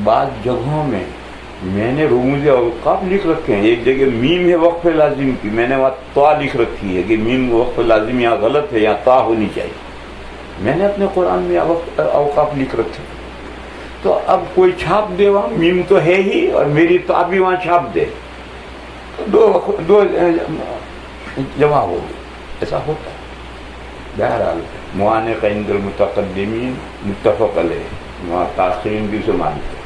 بعض جگہوں میں میں نے رموز اوقاف لکھ رکھے ہیں، ایک جگہ میم ہے وقف لازم کی، میں نے وہاں تا لکھ رکھی ہے کہ میم وقف لازم یہاں غلط ہے، یہاں تا ہونی چاہیے، میں نے اپنے قرآن میں وقف اوقاف لکھ رکھے۔ تو اب کوئی چھاپ دے وہاں، میم تو ہے ہی اور میری تا بھی وہاں چھاپ دے، دو جمع ہو گئی، ایسا ہوتا ہے۔ بہرحال معانقہ عند المتقدمین متفق علیہ، وہاں تاخرین بھی اسے مانتے،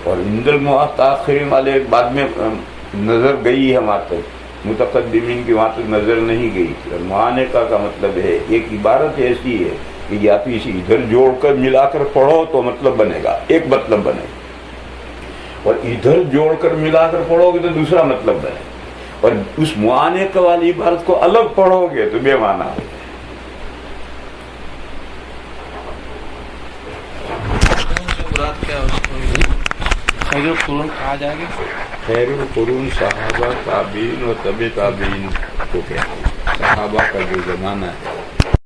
اور عند المتاخرین والے بعد میں نظر گئی ہے وہاں تک، متقدمین کی وہاں تک نظر نہیں گئی تھی۔ اور معانقہ کا مطلب ہے، ایک عبارت ایسی ہے کہ یا تو اسے ادھر جوڑ کر ملا کر پڑھو تو مطلب بنے گا، ایک مطلب بنے گا، اور ادھر جوڑ کر ملا کر پڑھو گے تو دوسرا مطلب بنے گا، اور اس معانقہ والی عبارت کو الگ پڑھو گے تو بے معنی ہو جائے۔ مراد کیا ہے اس کو؟ خیر القرون کہا جائے گا. خیر القرون صحابہ تابعین و طب تابعین کو کہتے ہیں. صحابہ کا جو زمانہ ہے